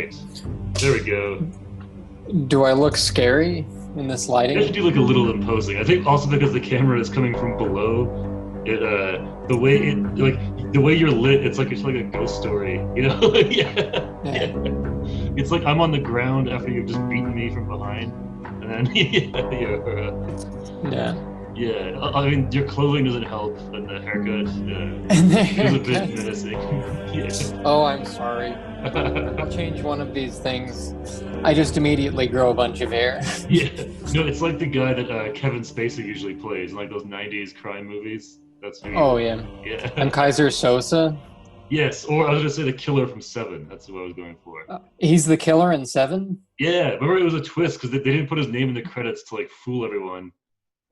right. There we go. Do I look scary in this You lighting? actually do look a little imposing. I think also because the camera is coming from below. The way you're lit, it's like a ghost story. You know? Yeah. It's like I'm on the ground after you've just beaten me from behind, and then yeah. I mean, your clothing doesn't help, and the haircut And the is a bit haircut. menacing. Yeah. Oh, I'm sorry. I'll change one of these things. I just immediately grow a bunch of hair. Yeah. No, it's like the guy that Kevin Spacey usually plays in like those '90s crime movies. That's who. Oh yeah. I'm Yeah. Kaiser Sosa. Yes, or I was gonna say the killer from Seven. That's what I was going for. He's the killer in Seven. Yeah, remember it was a twist because they didn't put his name in the credits to like fool everyone,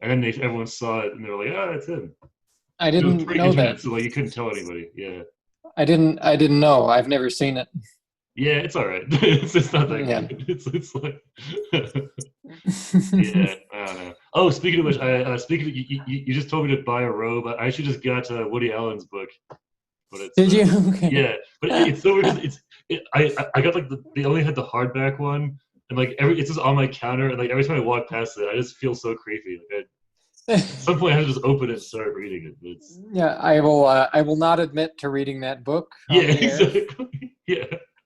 and then everyone saw it and they were like, "Ah, it's him." I It was didn't know pre-internet, that. so like you couldn't tell anybody. Yeah, I didn't know. I've never seen it. yeah, it's all right. It's not that Yeah. good. It's like, yeah, I don't know. Oh, speaking of which, speaking of, you just told me to buy a robe. I actually just got Woody Allen's book, but it's Did you? Okay. yeah, but it's so weird 'cause I got like they only had the hardback one, and like it's just on my counter, and like every time I walk past it, I just feel so creepy. Like at some point, I have to just open it and start reading it. But it's Yeah, I will. I will not admit to reading that book yeah, on the air exactly. Yeah.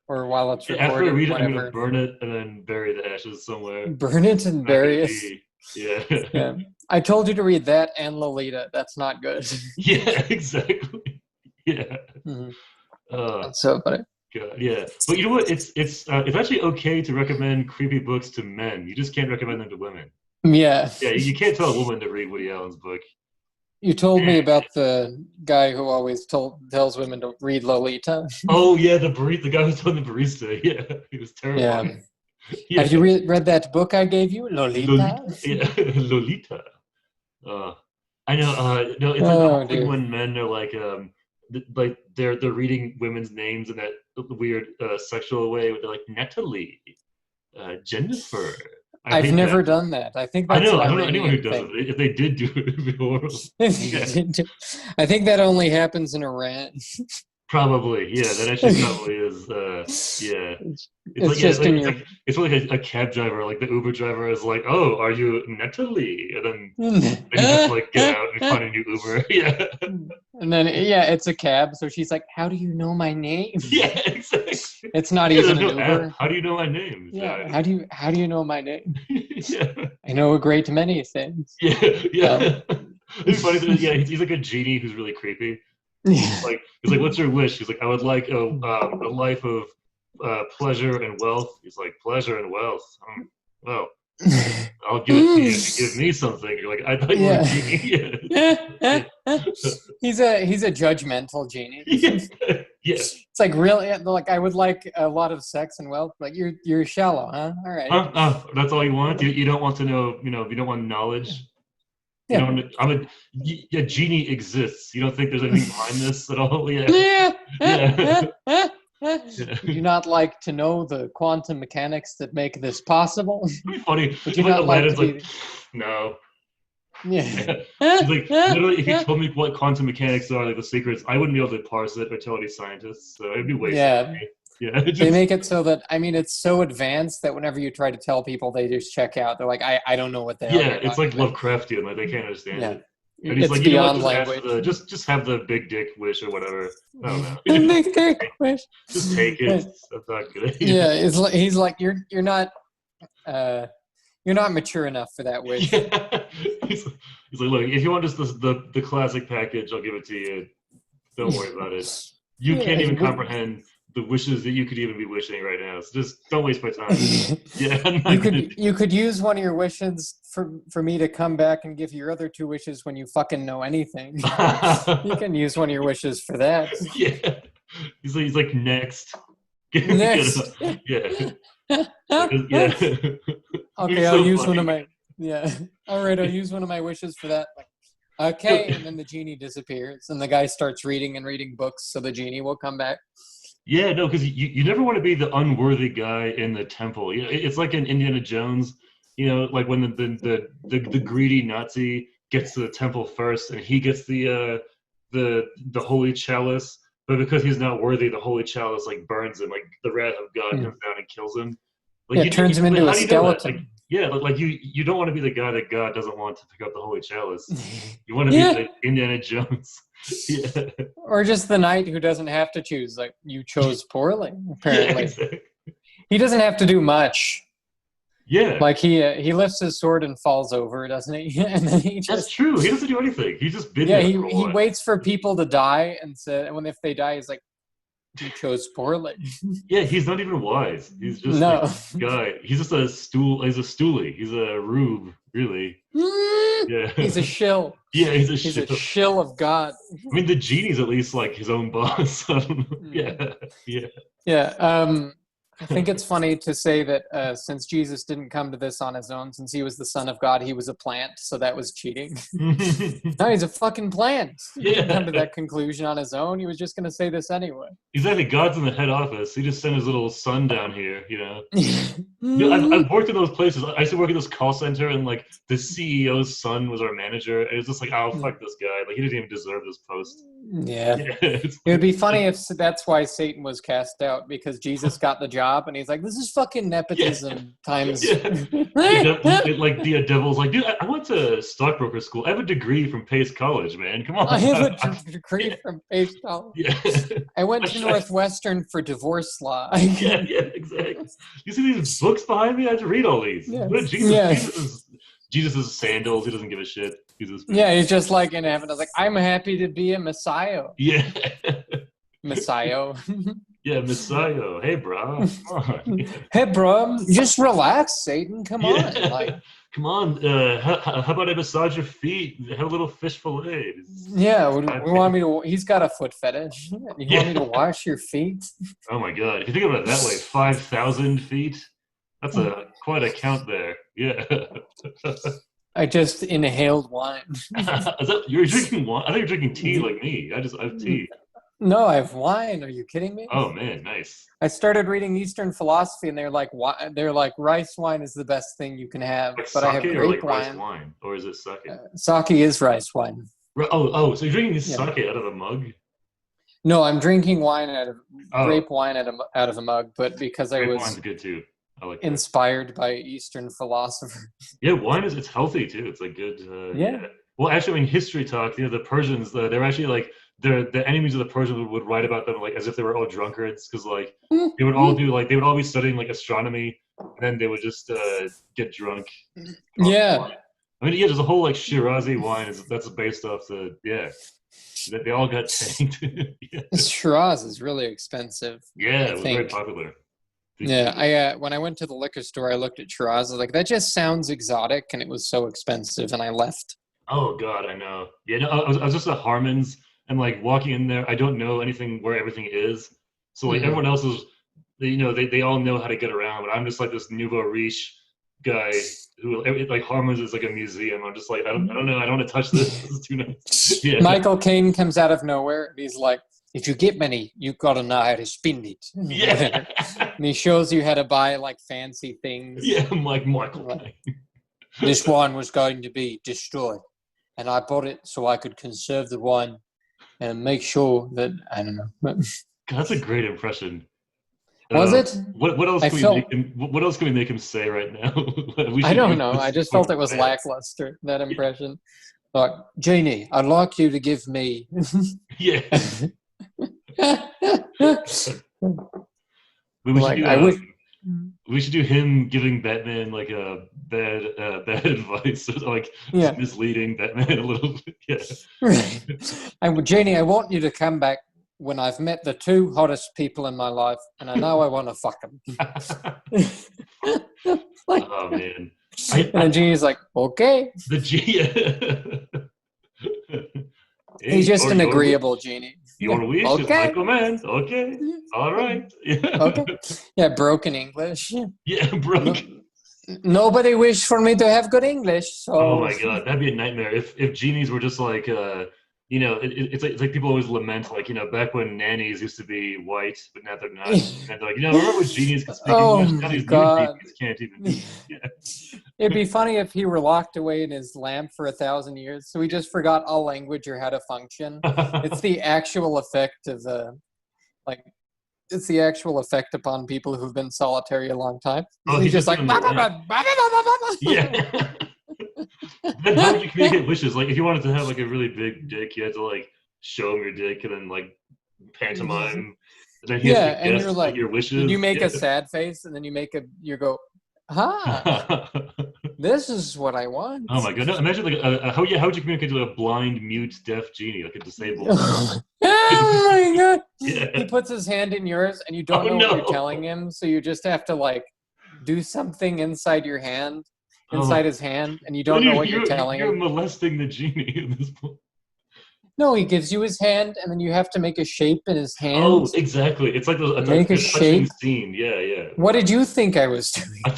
or while it's After I recorded. read it, I'm gonna Whatever. burn it and then bury the ashes somewhere. Burn it and Not gonna bury it. be yeah. Yeah. I told you to read that and Lolita. That's not good. Yeah, exactly. Yeah. Mhm. Uh, That's so funny. God, yeah. But you know what? It's actually okay to recommend creepy books to men. You just can't recommend them to women. Yeah. Yeah, you can't tell a woman to read Woody Allen's book. You told me about the guy who always tells women to read Lolita. Oh yeah, the guy who's telling the barista. Yeah, he was Yeah. terrifying. Yeah. Have you read that book I gave you, Lolita? Yeah, Lolita. Uh, I know. No, it's like the Oh whole thing dear. when men are like, like they're reading women's names in that weird sexual way. They're like Natalie, Jennifer. I I've hate never that. done that. I think I that's know. an I don't know anyone who Iranian does thing. it. If they did do it, it'd be horrible. Yeah, I think that only happens in Iran. probably. Yeah, that actually probably is. Yeah. It's It's like yeah, just in it's like a cab driver, like the Uber driver is like, "Oh, are you Natalie?" And then you have to like get out and find a new Uber. Yeah, And then yeah, it's a cab. So she's like, "How do you know my name?" yeah, exactly. It's not Yeah, even there's an no app. Uber. How do you know my name? Yeah. How do you know my name? Yeah, I know a great many things. yeah, yeah. Um, It's funny. Yeah, he's like a genie who's really creepy. yeah. He's like, "What's your wish?" He's like, "I would like a life of pleasure and wealth." He's like, "Pleasure and wealth. Well, I'll give it to you if you give me something." You're like, "I thought you were a Yeah. genie." Yeah. He's a judgmental genie. Yeah. Yeah. It's like really like I would like a lot of sex and wealth. Like you're shallow, huh? All right. Huh? Oh, that's all you want? You don't want to know, you don't want knowledge? You Yeah. don't, a genie exists. You don't think there's anything behind this at all? Yeah. Yeah. Yeah. Would you not like to know the quantum mechanics that make this possible? It'd be funny. Would If you like not like Aladdin's to like, be? no. Yeah. He's like, literally, if you told me what quantum mechanics are, like the secrets, I wouldn't be able to parse it or tell any scientists. So it'd be wasted Yeah. on me. Yeah. They make it so that it's so advanced that whenever you try to tell people, they just check out. They're like, I don't know what the hell Yeah, you're it's talking like about. Lovecraftian, like they can't understand Yeah. it. And he's It's like, you know what, beyond just ask language. for just have the big dick wish or whatever. I don't know. And they wish. Just take it. That's not good. Yeah, it's like he's like you're not mature enough for that wish. Yeah. He's like, look, if you want just the classic package, I'll give it to you. Don't worry about it. You Yeah, can't even and we- comprehend the wishes that you could even be wishing right now. So just don't waste my time. Yeah, I'm not gonna. You could use one of your wishes for me to come back and give your other two wishes when you fucking know anything. You can use one of your wishes for that. Yeah. He's like next. Next. Yeah. Okay, Yeah. I'll use one of my All right, I'll use one of my wishes for that. Like, okay, and then the genie disappears, and the guy starts reading books, so the genie will come back. Yeah, no, because you never want to be the unworthy guy in the temple. You know, it's like in Indiana Jones. You know, like when the greedy Nazi gets to the temple first, and he gets the holy chalice, but because he's not worthy, the holy chalice like burns him. Like the wrath of God comes down and kills him. Like Yeah, it turns him into how a do you know that? skeleton. Like yeah, like you don't want to be the guy that God doesn't want to pick up the holy chalice. You want to be Yeah. like Indiana Jones. Yeah. Or just the knight who doesn't have to choose. Like, you chose poorly, Yeah, apparently. exactly. He doesn't have to do much. Yeah. Like, he lifts his sword and falls over, doesn't he? And then he That's just... true. He doesn't do anything. He's just been Yeah, there he for a while. waits for people to die and when if they die, he's like, you chose poorly. Yeah, he's not even wise. He's just No. like a guy. He's just a stool. He's a stoolie. He's a rube, really. Yeah. He's a shill. Yeah, he's a He's shill. a shill of God. I mean, the genie's at least like his own boss. Yeah, yeah. Yeah. I think it's funny to say that since Jesus didn't come to this on his own, since he was the Son of God, he was a plant, so that was cheating. No, he's a fucking plant. He didn't come to that conclusion on his own. He was just going to say this anyway. Exactly. God's in the head office. He just sent his little son down here, you know. I've worked in those places. I used to work at this call center, and like the CEO's son was our manager. And it was just like, oh, fuck this guy. Like he didn't even deserve this post. Yeah. It would be funny if that's why Satan was cast out, because Jesus got the job and he's like, this is fucking nepotism times. Like the devil's like, dude, I went to stockbroker school. I have a degree from Pace College, man. Come on. I have a degree from Pace College. Yeah. I went to Northwestern for divorce law. Yeah, exactly. You see these books behind me? I have to read all these. Yeah. Jesus' sandals. He doesn't give a shit. Yeah, he's just like in heaven. I was like, I'm happy to be a Messiah. Yeah. Messiah. Yeah, Messiah. Hey, bro. Come on. Hey, bro. Just relax, Satan. Come on. Like, come on. How about I massage your feet? Have a little fish fillet. Yeah, we want me to. He's got a foot fetish. You want me to wash your feet? Oh my God! If you think about it that way, 5,000 feet. That's quite a count there. Yeah. I just inhaled wine. You're drinking wine? I think you're drinking tea like me. I have tea. No, I have wine. Are you kidding me? Oh man, nice. I started reading Eastern philosophy, and they're like, rice wine is the best thing you can have. Like but I have sake grape or like wine. rice wine, or is it sake? Sake is rice wine. Oh, so you're drinking sake out of a mug? No, I'm drinking wine grape wine out of a mug, but because grape I was wine's good too. I like inspired by Eastern philosophers. Yeah, wine it's healthy too. It's like good. Yeah. Well, actually, I mean, history talk. The Persians, they're actually like the enemies of the Persians would write about them like as if they were all drunkards, because like they would all be studying like astronomy, and then they would just get drunk. Yeah. I mean, there's a whole like Shirazi wine that's based off they all got tanked. Shiraz is really expensive. Yeah, it was very popular. Yeah, when I went to the liquor store, I looked at Shiraz. I was like, that just sounds exotic, and it was so expensive, and I left. Oh God, I know. Yeah, no, I was just at Harmon's, and like walking in there, I don't know anything where everything is. So like everyone else is, they all know how to get around, but I'm just like this nouveau riche guy who like Harmon's is like a museum. I'm just like I don't know. I don't want to touch this. This is too nice. Yeah. Michael Caine comes out of nowhere, and he's like, if you get money, you gotta know how to spend it. Yeah. And he shows you how to buy like fancy things. Yeah, I'm like Michael. This wine was going to be destroyed, and I bought it so I could conserve the wine and make sure that I don't know. God, that's a great impression. Was it? What else can we make him say right now? I don't know. I just felt it was lackluster, that impression. Like, Jeannie, I'd like you to give me. Yeah. We should do him giving Batman like a bad advice, like misleading Batman a little bit. Yeah. And Jeannie, I want you to come back when I've met the two hottest people in my life, and I know I want to fuck them. Like, oh man. And Jeannie's like, okay. He's just an agreeable genie. You want to wish? Okay. Michael Mann. Okay. All right. Yeah. Okay. Yeah, broken English. Yeah, broken. Nobody wished for me to have good English. So. Oh my God, that'd be a nightmare if genies were just like it's like people always lament, like, back when nannies used to be white, but now they're not. And they're like, remember when genies could speak Oh English? Now my these new God. genies can't even do it. Yeah. It'd be funny if he were locked away in his lamp for 1,000 years, so he just forgot all language or how to function. It's the actual effect of it's the actual effect upon people who've been solitary a long time. Oh, He's just like, yeah. Then how would you communicate wishes? Like, if you wanted to have like a really big dick, you had to like show him your dick and then like pantomime. And then he has to and guess you're like, your wishes. you make a sad face, and then you go, this is what I want. Oh my god! No, imagine like how would you communicate to a blind, mute, deaf genie, like a disabled? Oh my God! Yeah. He puts his hand in yours, and you don't know what you're telling him, so you just have to like do something inside your hand, inside his hand, and you don't know what you're telling him. You're molesting the genie at this point. No, he gives you his hand, and then you have to make a shape in his hand. Oh, exactly. It's like a touching scene. Yeah. What did you think I was doing? I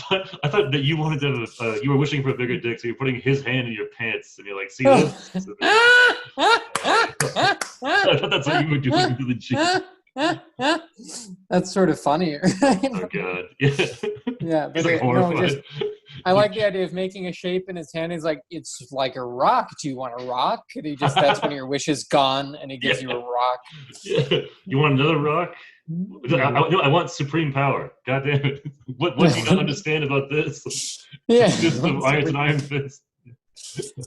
thought that you wanted to. You were wishing for a bigger dick, so you're putting his hand in your pants, and you're like, "See this?" I thought that's what you were doing to the genie. That's sort of funnier. Oh God! Yeah. Yeah, but like horrified. I like the idea of making a shape in his hand. He's like, it's like a rock. Do you want a rock? And that's when your wish is gone, and he gives you a rock. Yeah. You want another rock? I want supreme power. God damn it! What do you not understand about this? Yeah, it's an iron fist.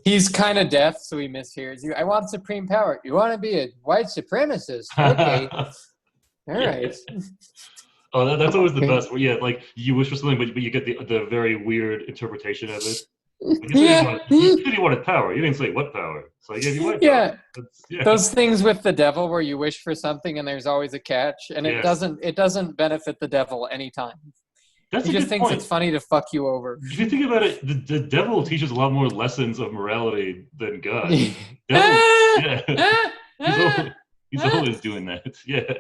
He's kind of deaf, so he mishears you. I want supreme power. You want to be a white supremacist? Okay, all right. Oh, that's always the best. Where, like you wish for something, but you get the very weird interpretation of it. Like, you said you wanted power. You didn't say what power. So I gave you what power. Yeah. Those things with the devil where you wish for something and there's always a catch, and it doesn't benefit the devil anytime. He just thinks it's funny to fuck you over. If you think about it, the devil teaches a lot more lessons of morality than God. He's always doing that. Yeah.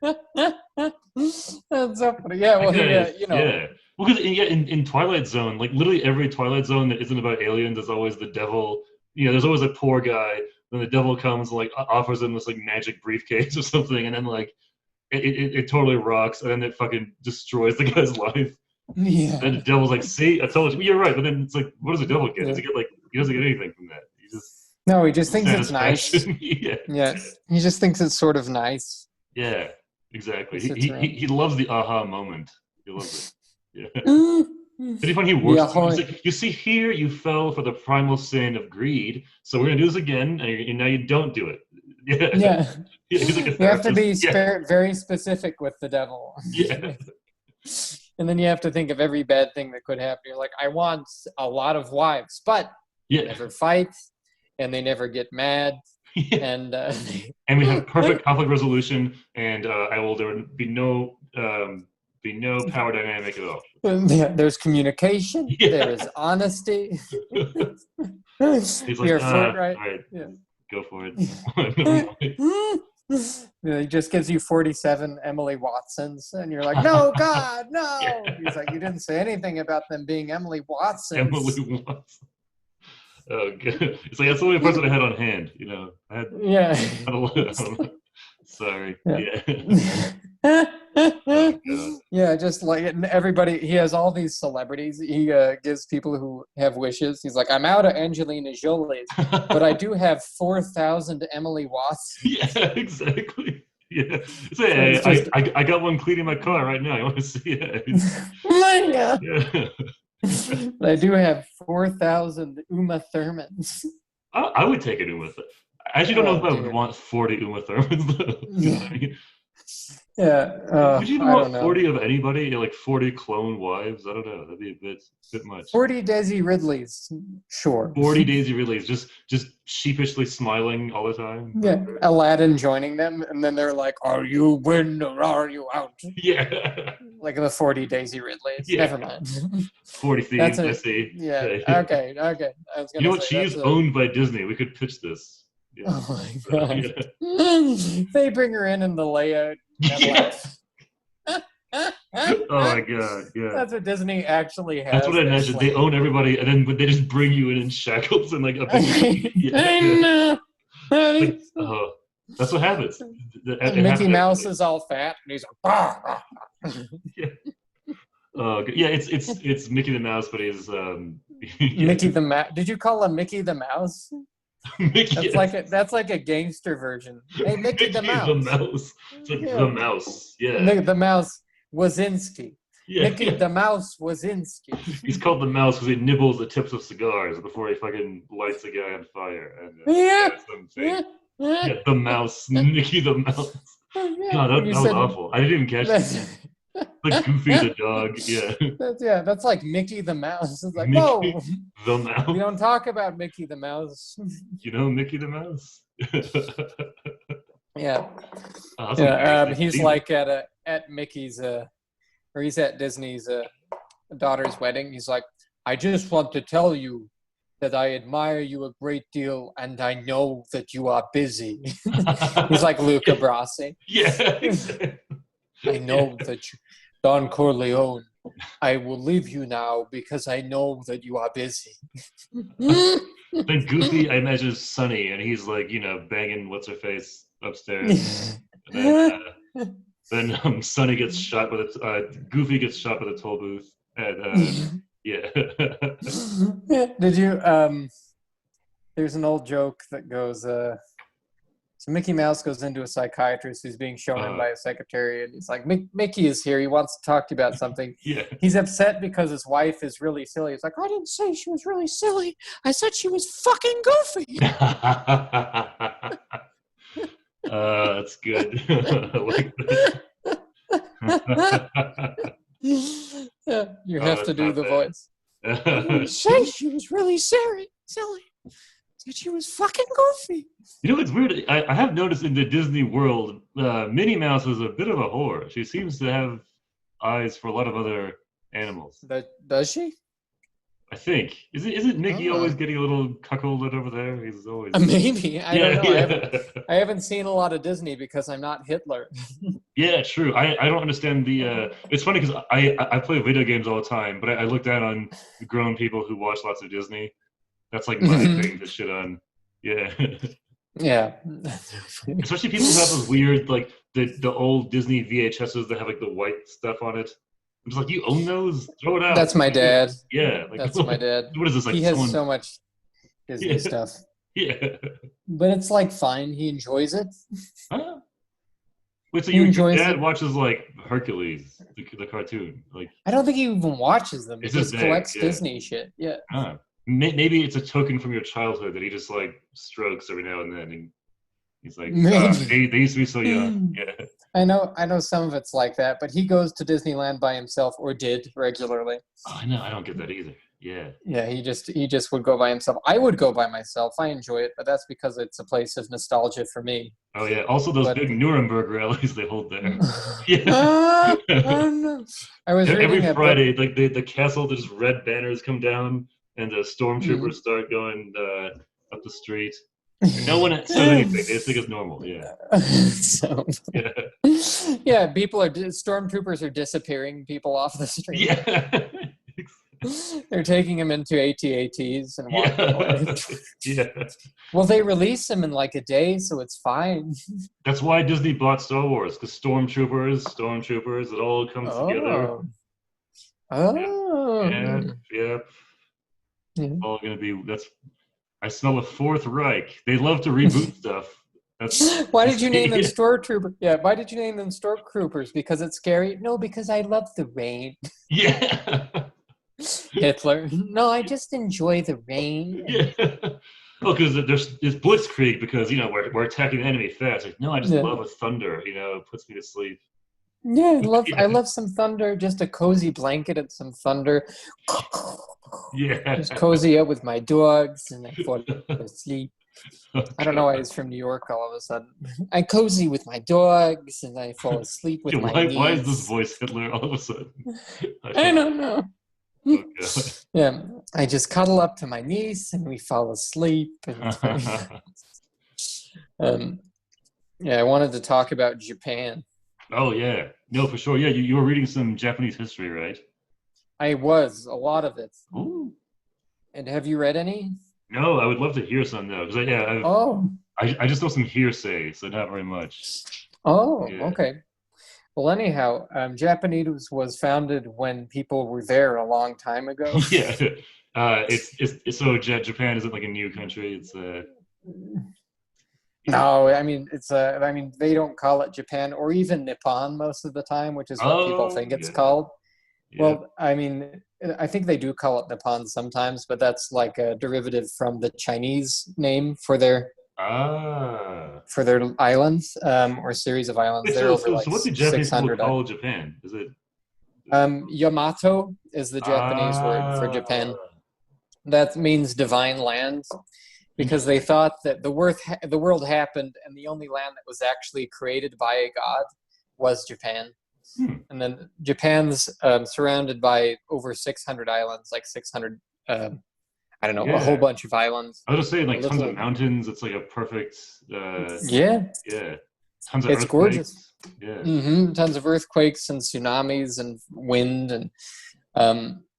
That's so funny. Yeah, well, Yeah. Well, because in Twilight Zone, like literally every Twilight Zone that isn't about aliens is always the devil. There's always a poor guy. Then the devil comes and like offers him this like magic briefcase or something, and then like it totally rocks, and then it fucking destroys the guy's life. Yeah. And the devil's like, "See, I told you." You're right, but then it's like, what does the devil get? He doesn't get anything from that. He just thinks it's nice. Yeah. He just thinks it's sort of nice. Yeah. Exactly. He loves the aha moment. He loves it. Yeah. Pretty funny. He works. Like, you see, here you fell for the primal sin of greed, so we're gonna do this again, and now you don't do it. Yeah. He's like you have to be very specific with the devil. Yeah. And then you have to think of every bad thing that could happen. You're like, I want a lot of wives, but they never fight, and they never get mad. Yeah. And we have perfect conflict resolution, and there would be no power dynamic at all. Yeah, there's communication. Yeah. There is honesty. He's like, all right, go for it. He just gives you 47 Emily Watsons, and you're like, no, God, no. Yeah. He's like, you didn't say anything about them being Emily Watsons. Emily Watson. Oh, good. It's like that's the only person I had on hand. Sorry. Yeah, just like everybody. He has all these celebrities. He gives people who have wishes. He's like, I'm out of Angelina Jolie, but I do have 4,000 Emily Watsons. Yeah, exactly. Yeah. Say, I got one cleaning my car right now. You want to see it? My God. Yeah. But I do have 4,000 Uma Thurmans. I would take an Uma Thurman. I actually don't know if I would want 40 Uma Thurmans, though. Yeah. Would you even want 40 of anybody? Like 40 clone wives? I don't know. That'd be a bit much. 40 Daisy Ridleys, sure. 40 Daisy Ridleys, just sheepishly smiling all the time. Yeah, Aladdin joining them, and then they're like, "Are you in or are you out?" Yeah. Like the 40 Daisy Ridleys. Yeah. Never mind. 40 Thieves, I see. Yeah. Okay. I was you know what? She's owned by Disney. We could pitch this. Yeah. Oh my God. Yeah. They bring her in the layout. Oh my God, yeah. That's what Disney actually has. That's what I imagine. They own everybody, and then they just bring you in shackles and like a big, Like, that's what happens. And Mickey Mouse is all fat, and he's like, yeah. Yeah, it's Mickey the Mouse, but he's Mickey the Mouse. Did you call him Mickey the Mouse? Mickey, that's like a gangster version. Hey, Mickey the Mouse. The Mouse. It's like the Mouse. Yeah. The Mouse Wazinski. Yeah, Mickey the Mouse Wazinski. He's called the Mouse because he nibbles the tips of cigars before he fucking lights a guy on fire. And, the Mouse, Mickey the Mouse. God, that was awful. I didn't even catch that. Like Goofy the dog, yeah. That's like Mickey the Mouse. It's like, Mickey whoa, the Mouse. We don't talk about Mickey the Mouse. You know Mickey the Mouse? Yeah. He's like at Mickey's, or he's at Disney's daughter's wedding. He's like, I just want to tell you that I admire you a great deal, and I know that you are busy. He's like Luca Brasi. Yeah. I know that you, Don Corleone, I will leave you now because I know that you are busy. Then Goofy, I imagine, is Sonny, and he's like, banging what's-her-face upstairs. And then Sonny gets shot with Goofy gets shot with a toll booth. And, yeah. Did you, there's an old joke that goes, so Mickey Mouse goes into a psychiatrist who's being shown in by a secretary, and he's like, Mickey is here. He wants to talk to you about something. Yeah. He's upset because his wife is really silly. He's like, I didn't say she was really silly. I said she was fucking goofy. That's good. I like that. Yeah, you have to do the voice. I didn't say she was really silly. Said she was fucking goofy. It's weird. I have noticed in the Disney world, Minnie Mouse is a bit of a whore. She seems to have eyes for a lot of other animals. Does she? I think. Isn't Mickey always getting a little cuckolded over there? He's always maybe. I don't know. Yeah. I haven't seen a lot of Disney because I'm not Hitler. Yeah, true. I don't understand the. It's funny because I play video games all the time, but I look down on grown people who watch lots of Disney. That's like my thing to shit on. Yeah. Yeah. Especially people who have those weird, like, the old Disney VHSs that have, like, the white stuff on it. I'm just like, you own those? Throw it out. That's my dad. Yeah. Like, that's my dad. What is this, like, he has so much Disney stuff. Yeah. But it's, like, fine. He enjoys it. Huh? Wait, so your dad watches, like, Hercules, the cartoon? Like, I don't think he even watches them. He just collects Disney shit. Yeah. Huh. Maybe it's a token from your childhood that he just like strokes every now and then, and he's like, they used to be so young. Yeah, I know some of it's like that, but he goes to Disneyland by himself, or did regularly. Oh, no, I don't get that either. Yeah, he just would go by himself. I would go by myself. I enjoy it, but that's because it's a place of nostalgia for me. Oh yeah, also those big Nuremberg rallies they hold there. Yeah. No. I was every Friday, like the castle, there's red banners come down. And the stormtroopers start going up the street. No one says anything. They just think it's normal. Yeah. Yeah. Stormtroopers are disappearing people off the street. Yeah. They're taking them into AT-ATs and walking away. Yeah. Well, they release them in like a day, so it's fine. That's why Disney bought Star Wars, because stormtroopers, it all comes together. Oh. Yeah. All gonna be I smell a Fourth Reich. They love to reboot stuff. Why did you name them Stormtroopers? Yeah, why did you name them Stormtroopers? Because it's scary? No, because I love the rain. Yeah. Hitler. No, I just enjoy the rain. Yeah. Oh, because there's Blitzkrieg because we're attacking the enemy fast. Like, no, I just love a thunder. It puts me to sleep. Yeah, I love some thunder. Just a cozy blanket and some thunder. Yeah. Just cozy up with my dogs and I fall asleep. Okay. I don't know why he's from New York all of a sudden. I cozy with my dogs and I fall asleep with my knees. Why is this voice Hitler all of a sudden? I don't know. Oh, yeah, I just cuddle up to my niece and we fall asleep. And I wanted to talk about Japan. Oh yeah, no, for sure. Yeah, you were reading some Japanese history, right? I was, a lot of it. Ooh. And have you read any? No, I would love to hear some though, because I just know some hearsay, so not very much. Oh, Yeah. okay. Well, anyhow, Japanese was founded when people were there a long time ago. Yeah. It's so Japan isn't like a new country. It's No, I mean I mean they don't call it Japan or even Nippon most of the time, which is what people think it's yeah. called. Yeah. Well, I mean, I think they do call it Nippon sometimes, but that's like a derivative from the Chinese name for their Ah. islands or series of islands. Wait, They're over like so what do Japanese people 600. call Japan? Is it? Yamato is the Japanese word for Ah. Japan. That means divine land because they Interesting. thought that the world happened and the only land that was actually created by a god was Japan. Hmm. And then Japan's surrounded by over 600 islands, like 600, I don't know, a whole Yeah. bunch of islands. I was just saying, A like tons of little, mountains. It's like a perfect. yeah, Yeah. Tons of it's gorgeous. earthquakes. Yeah. Tons of earthquakes and tsunamis and wind and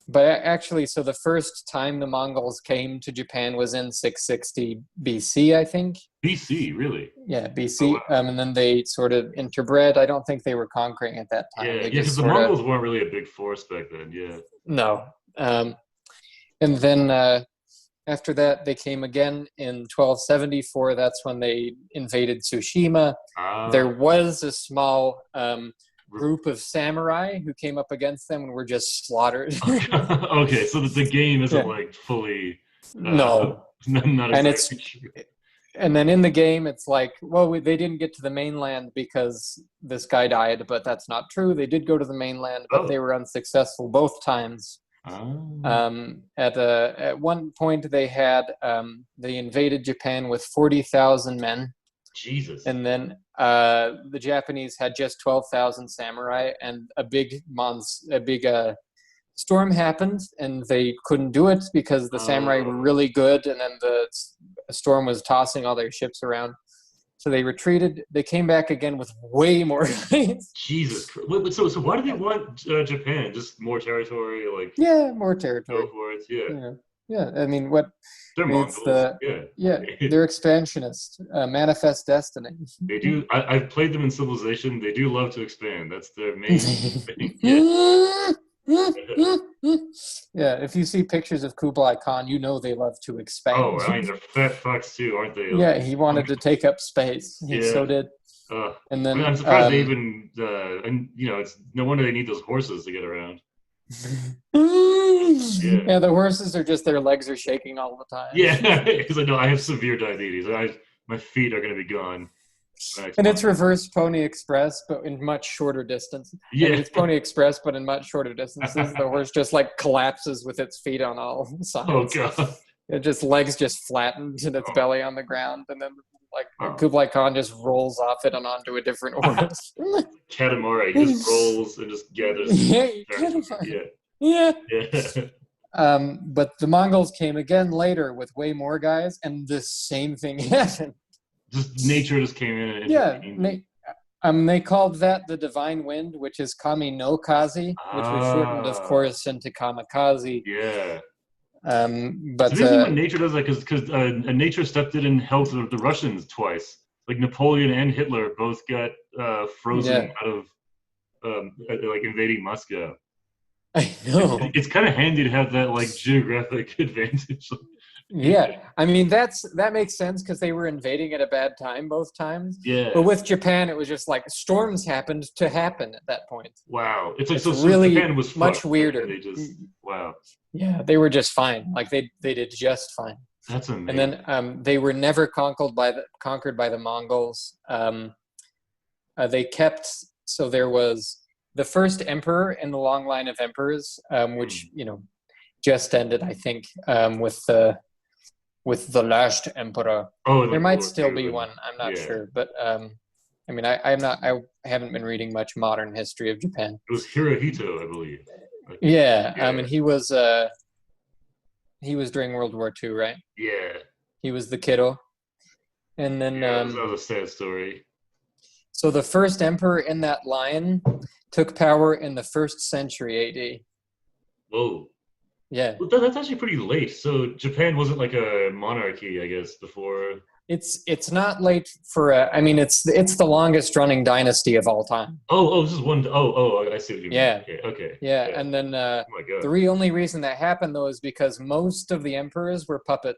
but actually, so the first time the Mongols came to Japan was in 660 BC, I think. BC, really? Yeah, Oh BC. wow. And then they sort of interbred. I don't think they were conquering at that time. Yeah, They yeah, because just the sort of Mongols weren't really a big force back then. Yeah. no. And then after that, they came again in 1274. That's when they invaded Tsushima. There Ah. was a small group of samurai who came up against them and were just slaughtered. Okay, so the game isn't Yeah. like fully No. not And exactly true. and then in the game, it's like, well, they didn't get to the mainland because this guy died, but that's not true. They did go to the mainland, but they Oh. were unsuccessful both times. Ah. At one point, they invaded Japan with 40,000 men, Jesus. and then the Japanese had just 12,000 samurai, and a big storm happened, and they couldn't do it because the samurai were really good, and then the storm was tossing all their ships around. So they retreated. They came back again with way more guys. Jesus Christ. Wait, so why do they want Japan? Just more territory, like Yeah, more go territory. for it? Yeah. Yeah. I mean, what? They're I mean, it's Mongols. Yeah. they're expansionist, manifest destiny. They do. I've played them in Civilization. They do love to expand. That's their main thing. Yeah. Yeah, if you see pictures of Kublai Khan, you know they love to expand. Oh, I mean, they're fat fucks too, aren't they? Yeah, he wanted to take up space. He Yeah. so did. And I mean, then I'm surprised they even, and it's no wonder they need those horses to get around. Yeah, the horses are just their legs are shaking all the time. Yeah, because I know I have severe diabetes. My feet are going to be gone. And it's reverse Pony Express, but in much shorter distance. Yeah, I mean, it's Pony Express, but in much shorter distances. The horse just like collapses with its feet on all sides. Oh god! Legs just flattened and its belly on the ground, and then like Kublai Khan just rolls off it and onto a different horse. Katamari, he just rolls and just gathers. Yeah. But the Mongols came again later with way more guys, and the same thing happened. Just nature just came in. And they called that the divine wind, which is Kami no Kazi, which was shortened, of course, into Kamikaze. Yeah. But it's amazing what nature does that because nature stepped in and helped the Russians twice. Like Napoleon and Hitler both got frozen out of like invading Moscow. I know. It's kind of handy to have that like geographic advantage. Yeah, I mean that makes sense because they were invading at a bad time both times. Yeah. But with Japan, it was just like storms happened to happen at that point. Wow, it's like so really Japan was much weirder. They just wow. Yeah, they were just fine. Like they did just fine. That's amazing. And then they were never conquered by the Mongols. They kept there was the first emperor in the long line of emperors, which just ended, I think, with the last emperor. Oh, there might still be one. I'm not sure, but I mean, I haven't been reading much modern history of Japan. It was Hirohito, I believe. Yeah. And he was during World War II, right? Yeah. He was the kiddo, and then that was a sad story. So the first emperor in that line took power in the 1st century AD. Whoa. Yeah. Well, that's actually pretty late. So Japan wasn't like a monarchy, I guess, before. It's not late for I mean, it's the longest running dynasty of all time. This is one. I see what you mean. Yeah. Okay. Yeah, Yeah. and then Oh my God. only reason that happened though is because most of the emperors were puppet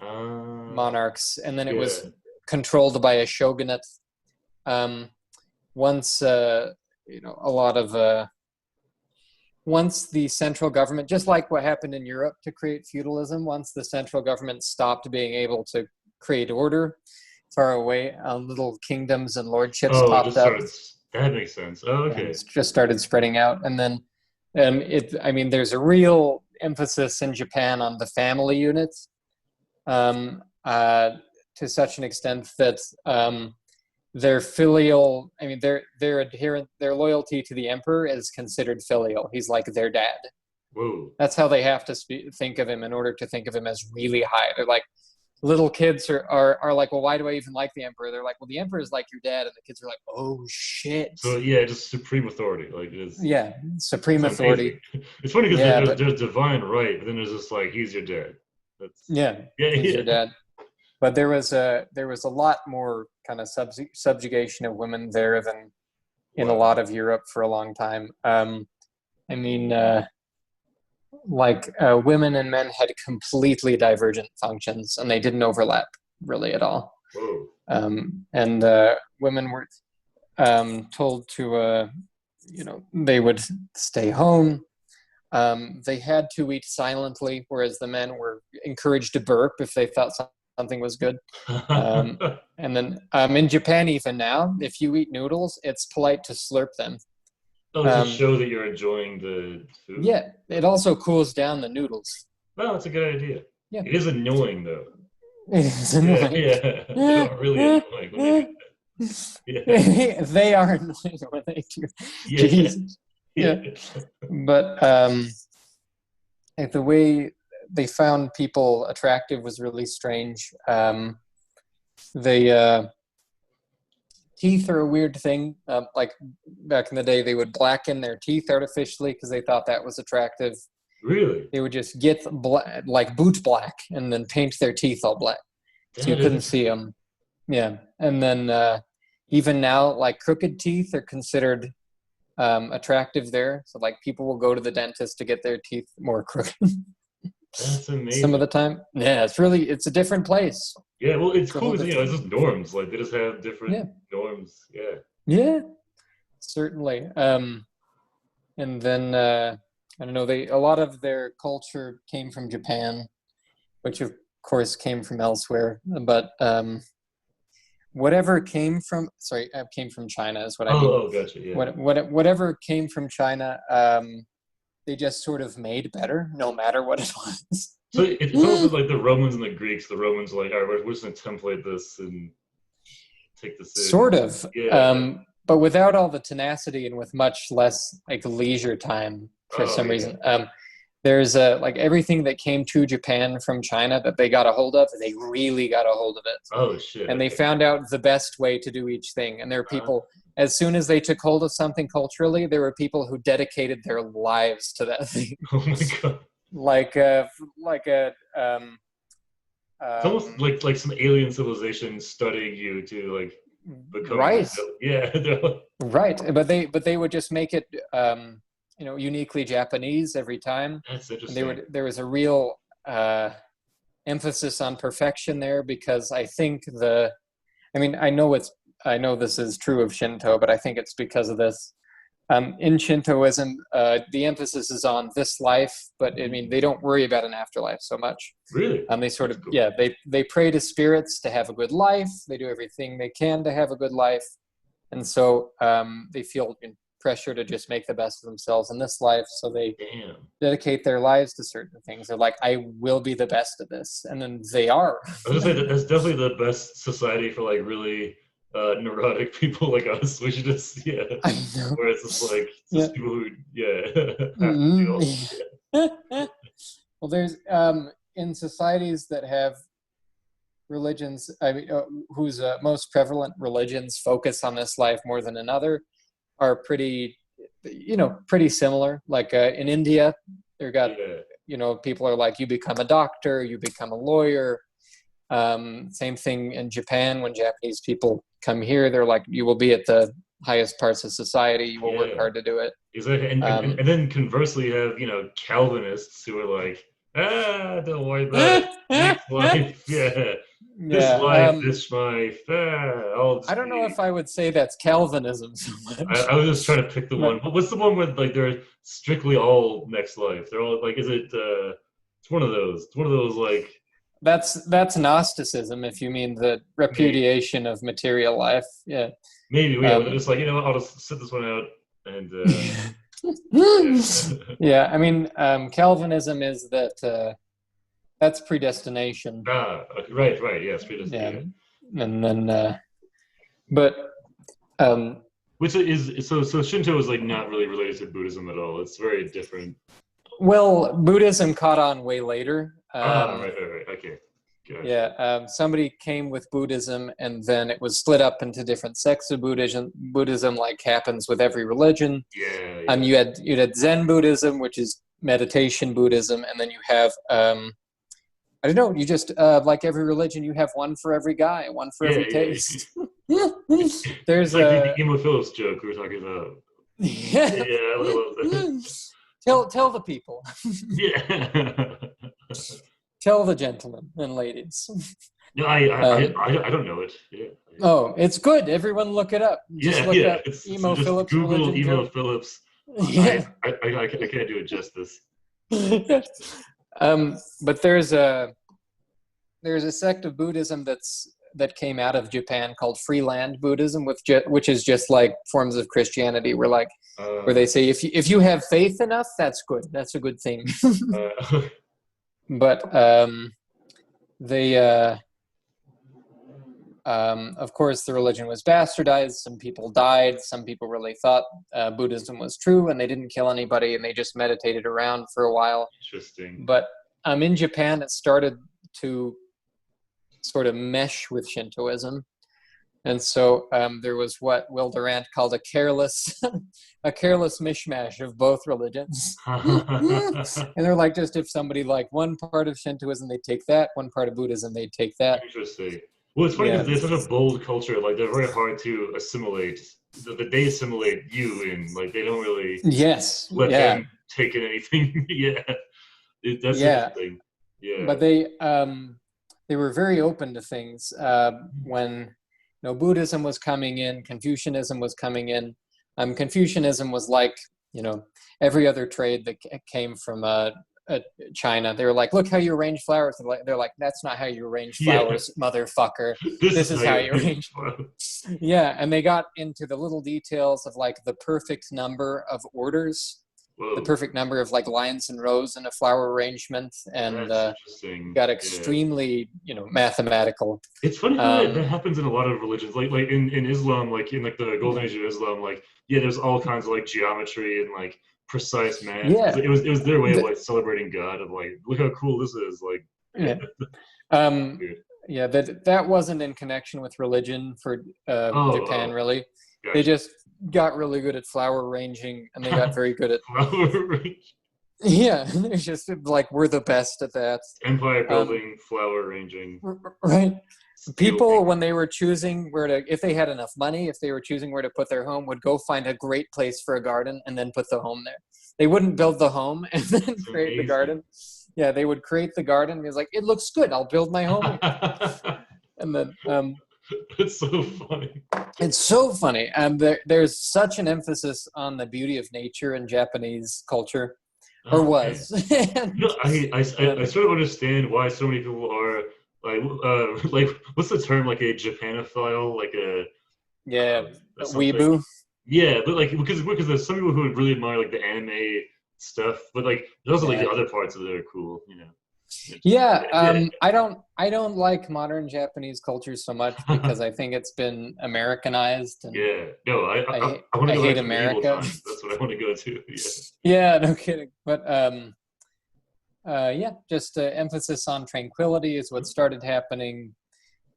monarchs, and then it was controlled by a shogunate. Once a lot of once the central government, just like what happened in Europe to create feudalism, once the central government stopped being able to create order far away, little kingdoms and lordships popped up. That makes sense. Oh, okay. And just started spreading out, and then there's a real emphasis in Japan on the family units, to such an extent that their filial, their loyalty to the emperor is considered filial. He's like their dad. Whoa. That's how they have to think of him in order to think of him as really high. They're like, little kids are like, well, why do I even like the emperor? They're like, well, the emperor is like your dad, and the kids are like, oh shit. So yeah, just supreme authority, like it is. Yeah, supreme authority. It's funny because there's divine right, but then there's just like he's your dad. He's your dad. But there was a lot more kind of subjugation of women there than in a lot of Europe for a long time. Women and men had completely divergent functions, and they didn't overlap really at all. Whoa. Women were told to, they would stay home. They had to eat silently, whereas the men were encouraged to burp if they thought something was good. And then in Japan, even now, if you eat noodles, it's polite to slurp them. To show that you're enjoying the food? Yeah, it also cools down the noodles. Well, that's a good idea. Yeah. It is annoying, though. It is annoying. Yeah. They're really annoying when they do that. Yeah. They are annoying when they do. Yeah. Jesus. Yeah. But the way they found people attractive was really strange. Teeth are a weird thing. Like back in the day, they would blacken their teeth artificially because they thought that was attractive. Really? They would just get like boot black and then paint their teeth all black, so you couldn't see them. Yeah, and then even now, like crooked teeth are considered attractive there. So like people will go to the dentist to get their teeth more crooked. That's amazing. Some of the time, yeah, it's a different place. Yeah, well, it's cool. It's just norms. Like they just have different norms. Yeah. Yeah, certainly. And then I don't know. A lot of their culture came from Japan, which of course came from elsewhere. But whatever came from China is what I mean. Oh, gotcha. Yeah. Whatever came from China, they just sort of made better, no matter what it was. So it's also like the Romans and the Greeks. The Romans were like, all right, we're just going to template this and take this in. Sort of. Yeah. But without all the tenacity and with much less like leisure time for some reason. There's everything that came to Japan from China that they got a hold of, they really got a hold of it. Oh, shit. And they found out the best way to do each thing. And there are people, as soon as they took hold of something culturally, there were people who dedicated their lives to that thing. Oh, my God. It's almost like some alien civilization studying you to like become right. Right, but they would just make it uniquely Japanese every time. That's interesting. There was a real emphasis on perfection there because I think I know this is true of Shinto, but I think it's because of this. In Shintoism, the emphasis is on this life, but they don't worry about an afterlife so much. Really? They sort of, they pray to spirits to have a good life. They do everything they can to have a good life. And so they feel pressure to just make the best of themselves in this life. So they dedicate their lives to certain things. They're like, I will be the best at this. And then they are. I was going to say, that's definitely the best society for like really neurotic people like us. We should just, I know. Where it's just like, people who, Well, there's, in societies that have religions, whose most prevalent religions focus on this life more than another, are pretty similar. Like in India, they've got, people are like, you become a doctor, you become a lawyer, Same thing in Japan. When Japanese people come here, they're like, you will be at the highest parts of society. You will work hard to do it. Exactly. And then conversely, you have, Calvinists who are like, don't worry about it. Next life, This life, this life, I don't know if I would say that's Calvinism so much. I was just trying to pick the one. What's the one where like they're strictly all next life? They're all like, is it? It's one of those. It's one of those like. That's Gnosticism, if you mean the repudiation of material life. Yeah. Maybe, they're just like, I'll just sit this one out and. Yeah, I mean, Calvinism is that that's predestination. Right, yes, predestination. Yeah, and then, but. Which is so Shinto is like not really related to Buddhism at all. It's very different. Well, Buddhism caught on way later. Right. Okay. Gotcha. Yeah, somebody came with Buddhism, and then it was split up into different sects of Buddhism. Buddhism, like happens with every religion. Yeah. You had Zen Buddhism, which is meditation Buddhism, and then you have I don't know. You just like every religion, you have one for every guy, one for every taste. There's like the Emo Phillips joke we were talking about. Yeah, I love that. Tell the people. Yeah. Tell the gentlemen and ladies. No, I don't know it. Yeah. Oh, it's good. Everyone look it up. Just look up Emo Phillips. Google Emo Phillips. Yeah. I can't do it justice. But there's a sect of Buddhism that came out of Japan called Freeland Buddhism, which is just like forms of Christianity, where they say if you have faith enough, that's good. That's a good thing. But of course, the religion was bastardized. Some people died. Some people really thought Buddhism was true, and they didn't kill anybody, and they just meditated around for a while. Interesting. But in Japan, it started to sort of mesh with Shintoism. And so there was what Will Durant called a careless mishmash of both religions. And they're like, just if somebody like one part of Shintoism, they take that. One part of Buddhism, they take that. Interesting. Well, it's funny because they're such a bold culture. Like, they're very hard to assimilate. They assimilate you in. Like, they don't really let them take in anything. That's interesting. Yeah. But they were very open to things when Buddhism was coming in, Confucianism was coming in. Confucianism was like, every other trade that came from China. They were like, look how you arrange flowers. They're like, that's not how you arrange flowers, motherfucker. This is how you arrange flowers. Yeah, and they got into the little details of like the perfect number of orders. Whoa. The perfect number of like lines and rows in a flower arrangement, and got extremely mathematical. It's funny how that happens in a lot of religions, like in Islam, like in like the golden age of Islam, like there's all kinds of like geometry and like precise math. Yeah. It was their way of like celebrating God, of like, look how cool this is, like. That wasn't in connection with religion for Japan, really. Gotcha. They just got really good at flower arranging, and they got very good at flower arranging. Yeah, it's just like we're the best at that. Empire building, flower arranging. Right. People, when they were choosing if they had enough money, if they were choosing where to put their home, would go find a great place for a garden and then put the home there. They wouldn't build the home and then create the garden. Yeah, they would create the garden. It was like, it looks good. I'll build my home. And then it's so funny. It's so funny. There's such an emphasis on the beauty of nature in Japanese culture, or was. I sort of understand why so many people are like what's the term, like a Japanophile, like a weeaboo. Yeah, but like because there's some people who would really admire like the anime stuff, but like there's also like the other parts of it are cool, I don't like modern Japanese culture so much because I think it's been Americanized. And I want to go hate America. That's what I want to go to. Yeah, no kidding. But just emphasis on tranquility is what started happening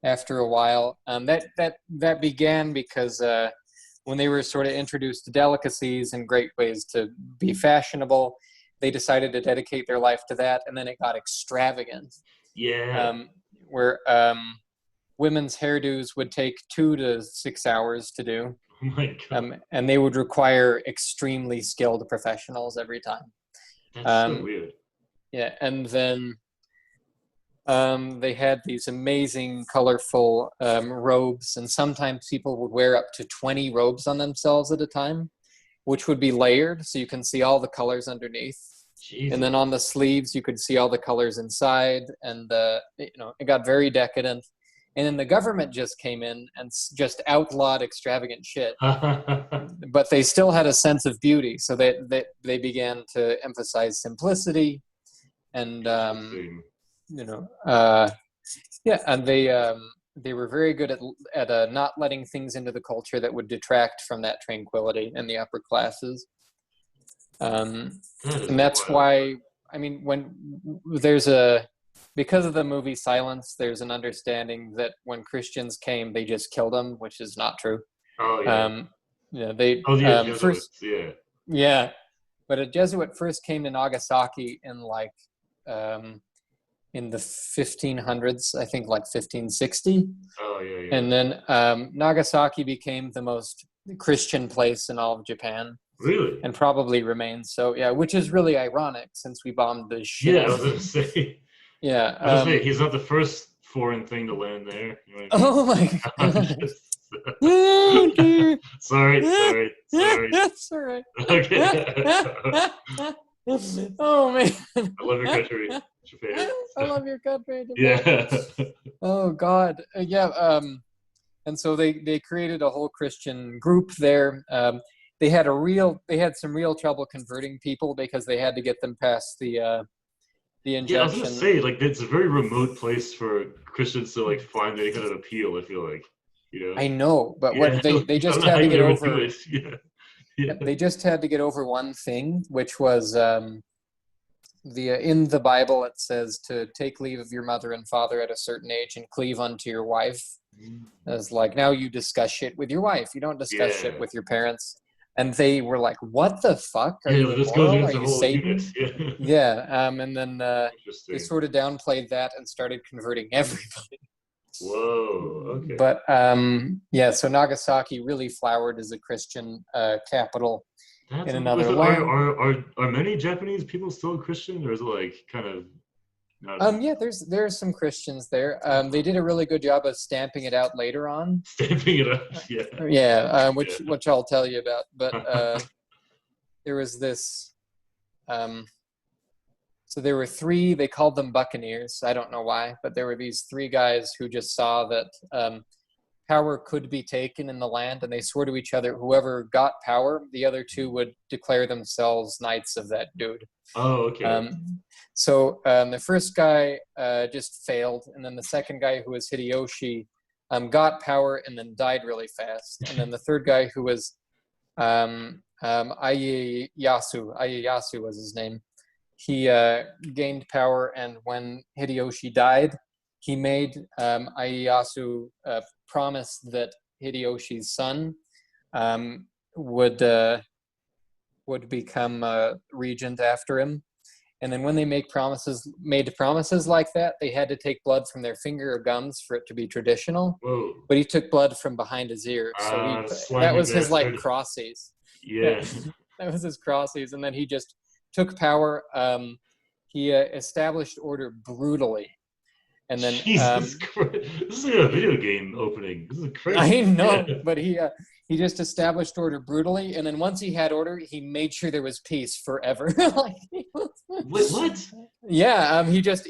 after a while. That began because when they were sort of introduced to delicacies and great ways to be fashionable, they decided to dedicate their life to that, and then it got extravagant. where women's hairdos would take 2 to 6 hours to do. Oh my God. And they would require extremely skilled professionals every time. That's so weird. Yeah, and then they had these amazing, colorful robes, and sometimes people would wear up to 20 robes on themselves at a time, which would be layered, so you can see all the colors underneath. Jesus. And then on the sleeves, you could see all the colors inside, and it got very decadent. And then the government just came in and just outlawed extravagant shit, but they still had a sense of beauty, so they began to emphasize simplicity, and and they were very good at not letting things into the culture that would detract from that tranquility in the upper classes. And that's why, I mean, when because of the movie Silence, there's an understanding that when Christians came, they just killed them, which is not true. Oh, yeah. Jesuits, yeah. But a Jesuit first came to Nagasaki in in the 1500s, I think, like 1560. Oh, yeah. And then Nagasaki became the most Christian place in all of Japan. Really? And probably remains so, yeah, which is really ironic since we bombed the shit out of it. I was going to say. Yeah. I was going to say, he's not the first foreign thing to land there. You know what I mean? Oh, my God. Oh, dear. Sorry. That's all right. Okay. Oh, man. I love your country, Japan. I love your country, Japan. Yeah. Oh, God. And so they created a whole Christian group there. They had some real trouble converting people because they had to get them past the injection. Yeah, I was gonna say, it's a very remote place for Christians to find any kind of appeal. I feel like, I know, but what they just had to get over. Yeah. They just had to get over one thing, which was in the Bible it says to take leave of your mother and father at a certain age and cleave unto your wife. As now you discuss shit with your wife. You don't discuss shit with your parents. And they were like, "What the fuck? Are you immoral? Are you Satan?" Yeah. And then they sort of downplayed that and started converting everybody. Whoa. Okay. But so Nagasaki really flowered as a Christian capital in another land. Are many Japanese people still Christian, or is it kind of? Yeah, there's some Christians there. They did a really good job of stamping it out later on. Stamping it out, yeah. Yeah, which I'll tell you about. But there was this. So there were 3. They called them Buccaneers. I don't know why, but there were these 3 guys who just saw that power could be taken in the land, and they swore to each other, whoever got power, the other 2 would declare themselves knights of that dude. Oh, okay. So the first guy just failed, and then the second guy, who was Hideyoshi, got power and then died really fast. And then the third guy, who was Ieyasu was his name, he gained power, and when Hideyoshi died, he made Ieyasu promise that Hideyoshi's son would become regent after him. And then when they made promises like that, they had to take blood from their finger or gums for it to be traditional. Whoa. But he took blood from behind his ear. So that was his crosses. Yeah. That was his crosses. And then he just took power. He established order brutally. And then Jesus Christ. This is like a video game opening. This is crazy. I know, but he just established order brutally, and then once he had order, he made sure there was peace forever. Wait, what? Yeah, he just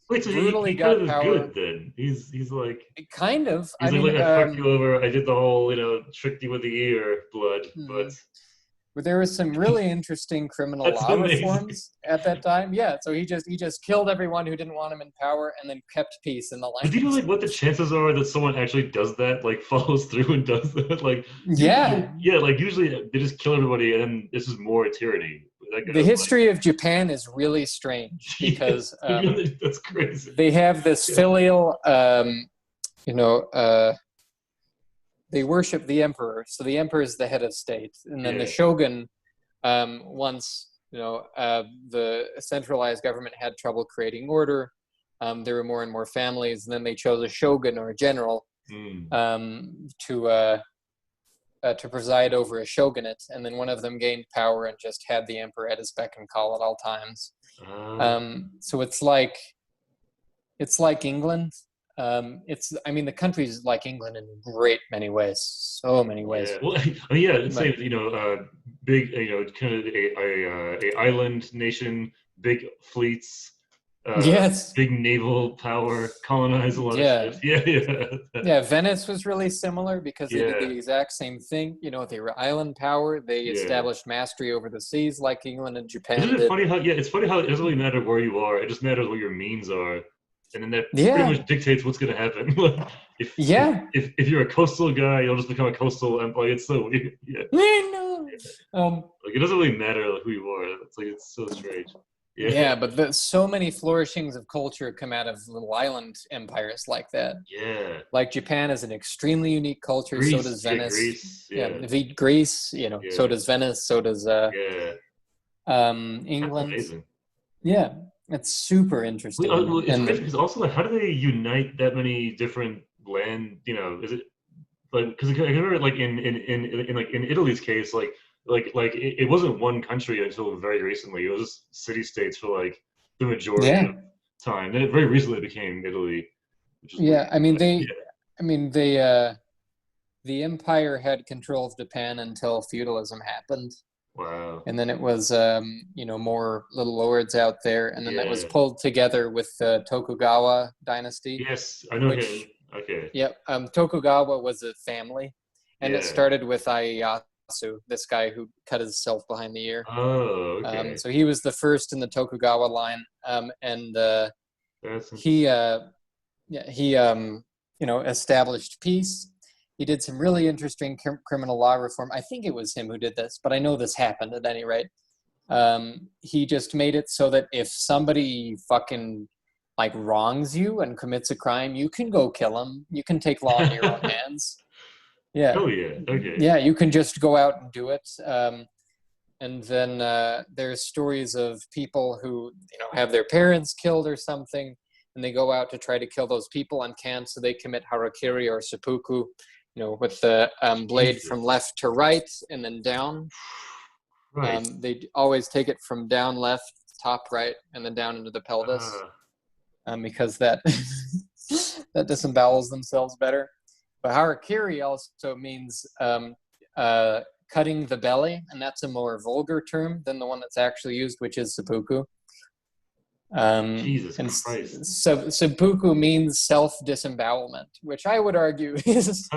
Wait, so brutally he got kind of power. Good then. He's like kind of. He's I fucked you over. I did the whole tricked you with the ear blood, but there was some really interesting criminal law reforms at that time. Yeah, so he just killed everyone who didn't want him in power, and then kept peace in the land. Do you know what the chances are that someone actually does that, follows through and does that? Usually they just kill everybody, and then this is more tyranny. The history of Japan is really strange because that's crazy. They have this filial, they worship the emperor. So the emperor is the head of state. And then the shogun, once, the centralized government had trouble creating order, there were more and more families, and then they chose a shogun or a general to preside over a shogunate, and then one of them gained power and just had the emperor at his beck and call at all times. So it's like England. The country's like England in a great many ways, so many ways. Yeah. Well, it's like big, kind of a island nation, big fleets. Yes. Big naval power, colonize a lot of shit. Yeah, Venice was really similar because they did the exact same thing. They were island power. They established mastery over the seas like England and Japan Isn't it funny how, it's funny how it doesn't really matter where you are. It just matters what your means are. And then that pretty much dictates what's going to happen. If you're a coastal guy, you'll just become a coastal empire. It's so weird. It doesn't really matter who you are. It's so strange. Yeah, but so many flourishings of culture come out of little island empires like that. Yeah. Like Japan is an extremely unique culture. Greece, so does Venice. Greece. Greece. So does Venice. So does England. That's amazing. Yeah, it's super interesting. It's crazy because also, how do they unite that many different land? Is it because I remember in Italy's case, it wasn't one country until very recently. It was just city-states for the majority of time. Then it very recently became Italy. The empire had control of Japan until feudalism happened. Wow. And then it was more little lords out there, and then that was pulled together with the Tokugawa dynasty. Yes, I know him. Okay. Yep. Tokugawa was a family, and it started with Ieyasu, this guy who cut himself behind the ear. Oh, okay. So he was the first in the Tokugawa line, he established peace. He did some really interesting criminal law reform. I think it was him who did this, but I know this happened at any rate. He just made it so that if somebody fucking wrongs you and commits a crime, you can go kill him. You can take law in your own hands. Yeah. Oh yeah. Okay. Yeah, you can just go out and do it. And then there's stories of people who have their parents killed or something, and they go out to try to kill those people and can't, so they commit harakiri or seppuku, with the blade from left to right and then down. Right. They always take it from down left, top right, and then down into the pelvis, because that that disembowels themselves better. But harakiri also means cutting the belly, and that's a more vulgar term than the one that's actually used, which is seppuku. Jesus Christ. Seppuku means self-disembowelment, which I would argue is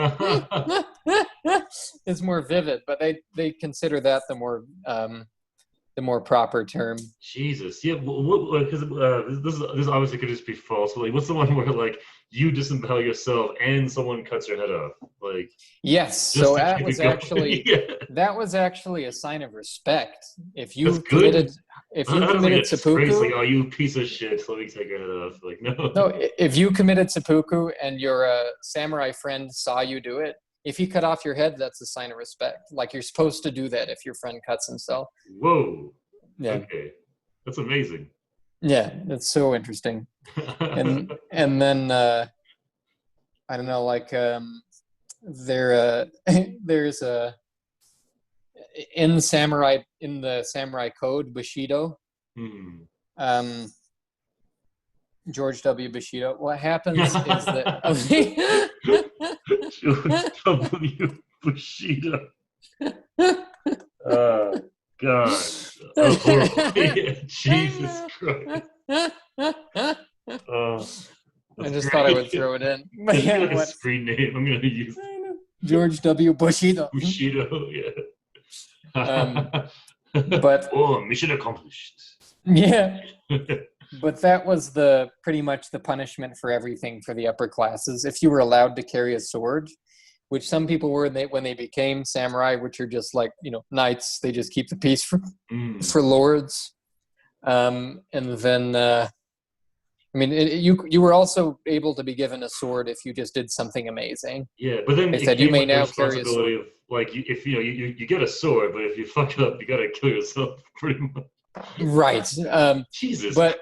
is more vivid, but they consider that the more proper term. Jesus, yeah. Because this obviously could just be false. But what's the one where you disembowel yourself and someone cuts your head off? Yes. So that was actually that was actually a sign of respect. If you committed seppuku, you piece of shit, let me take your head off. No, if you committed seppuku and your samurai friend saw you do it, if he cut off your head, that's a sign of respect. You're supposed to do that if your friend cuts himself. Whoa. Yeah. Okay. That's amazing. Yeah, it's so interesting. and then I don't know, there's a in the samurai code, Bushido. George W. Bushido. What happens is that George W. Bushido. God. Oh, horrible. Jesus Christ. I just thought I would throw it in. But a screen name I'm going to use. George W. Bushido. Bushido, yeah. But mission accomplished. Yeah. But that was pretty much the punishment for everything for the upper classes. If you were allowed to carry a sword, which some people were when they became samurai, which are just knights. They just keep the peace for lords. And then, you were also able to be given a sword if you just did something amazing. Yeah, but then they said you may now carry a sword. If you get a sword, but if you fuck it up, you gotta kill yourself, pretty much. Right. Jesus. But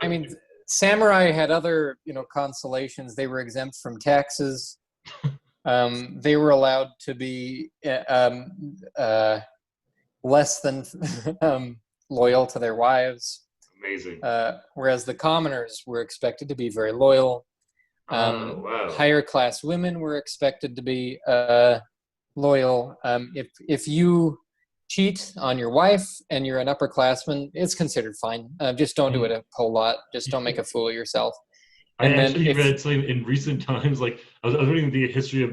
samurai had other, consolations. They were exempt from taxes. They were allowed to be less than loyal to their wives. Amazing. Whereas the commoners were expected to be very loyal. Wow. Higher class women were expected to be loyal. If you cheat on your wife and you're an upperclassman, it's considered fine. Just don't do it a whole lot. Just don't make a fool of yourself. And I actually read something in recent times, like I was reading the history of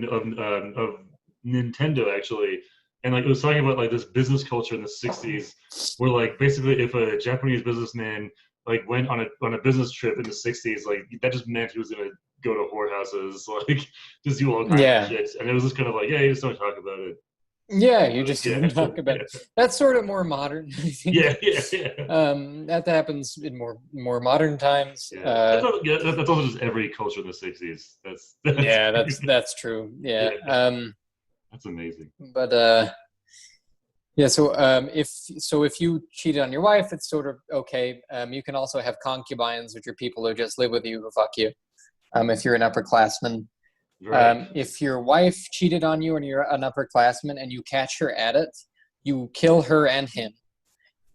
Nintendo actually, and like it was talking about like this business culture in the '60s, where like basically if a Japanese businessman like went on a business trip in the '60s, like that just meant he was gonna go to whorehouses, like just do all kinds of shit, and it was just kind of like, yeah, you just don't talk about it. Yeah, you just don't talk about it. That's sort of more modern. I think. Yeah. That happens in more modern times. That's also just every culture in the '60s. That's true. Yeah. That's amazing. But if you cheated on your wife, it's sort of okay. You can also have concubines, which are people who just live with you who fuck you. If you're an upperclassman. Right. If your wife cheated on you and you're an upperclassman and you catch her at it, you kill her and him.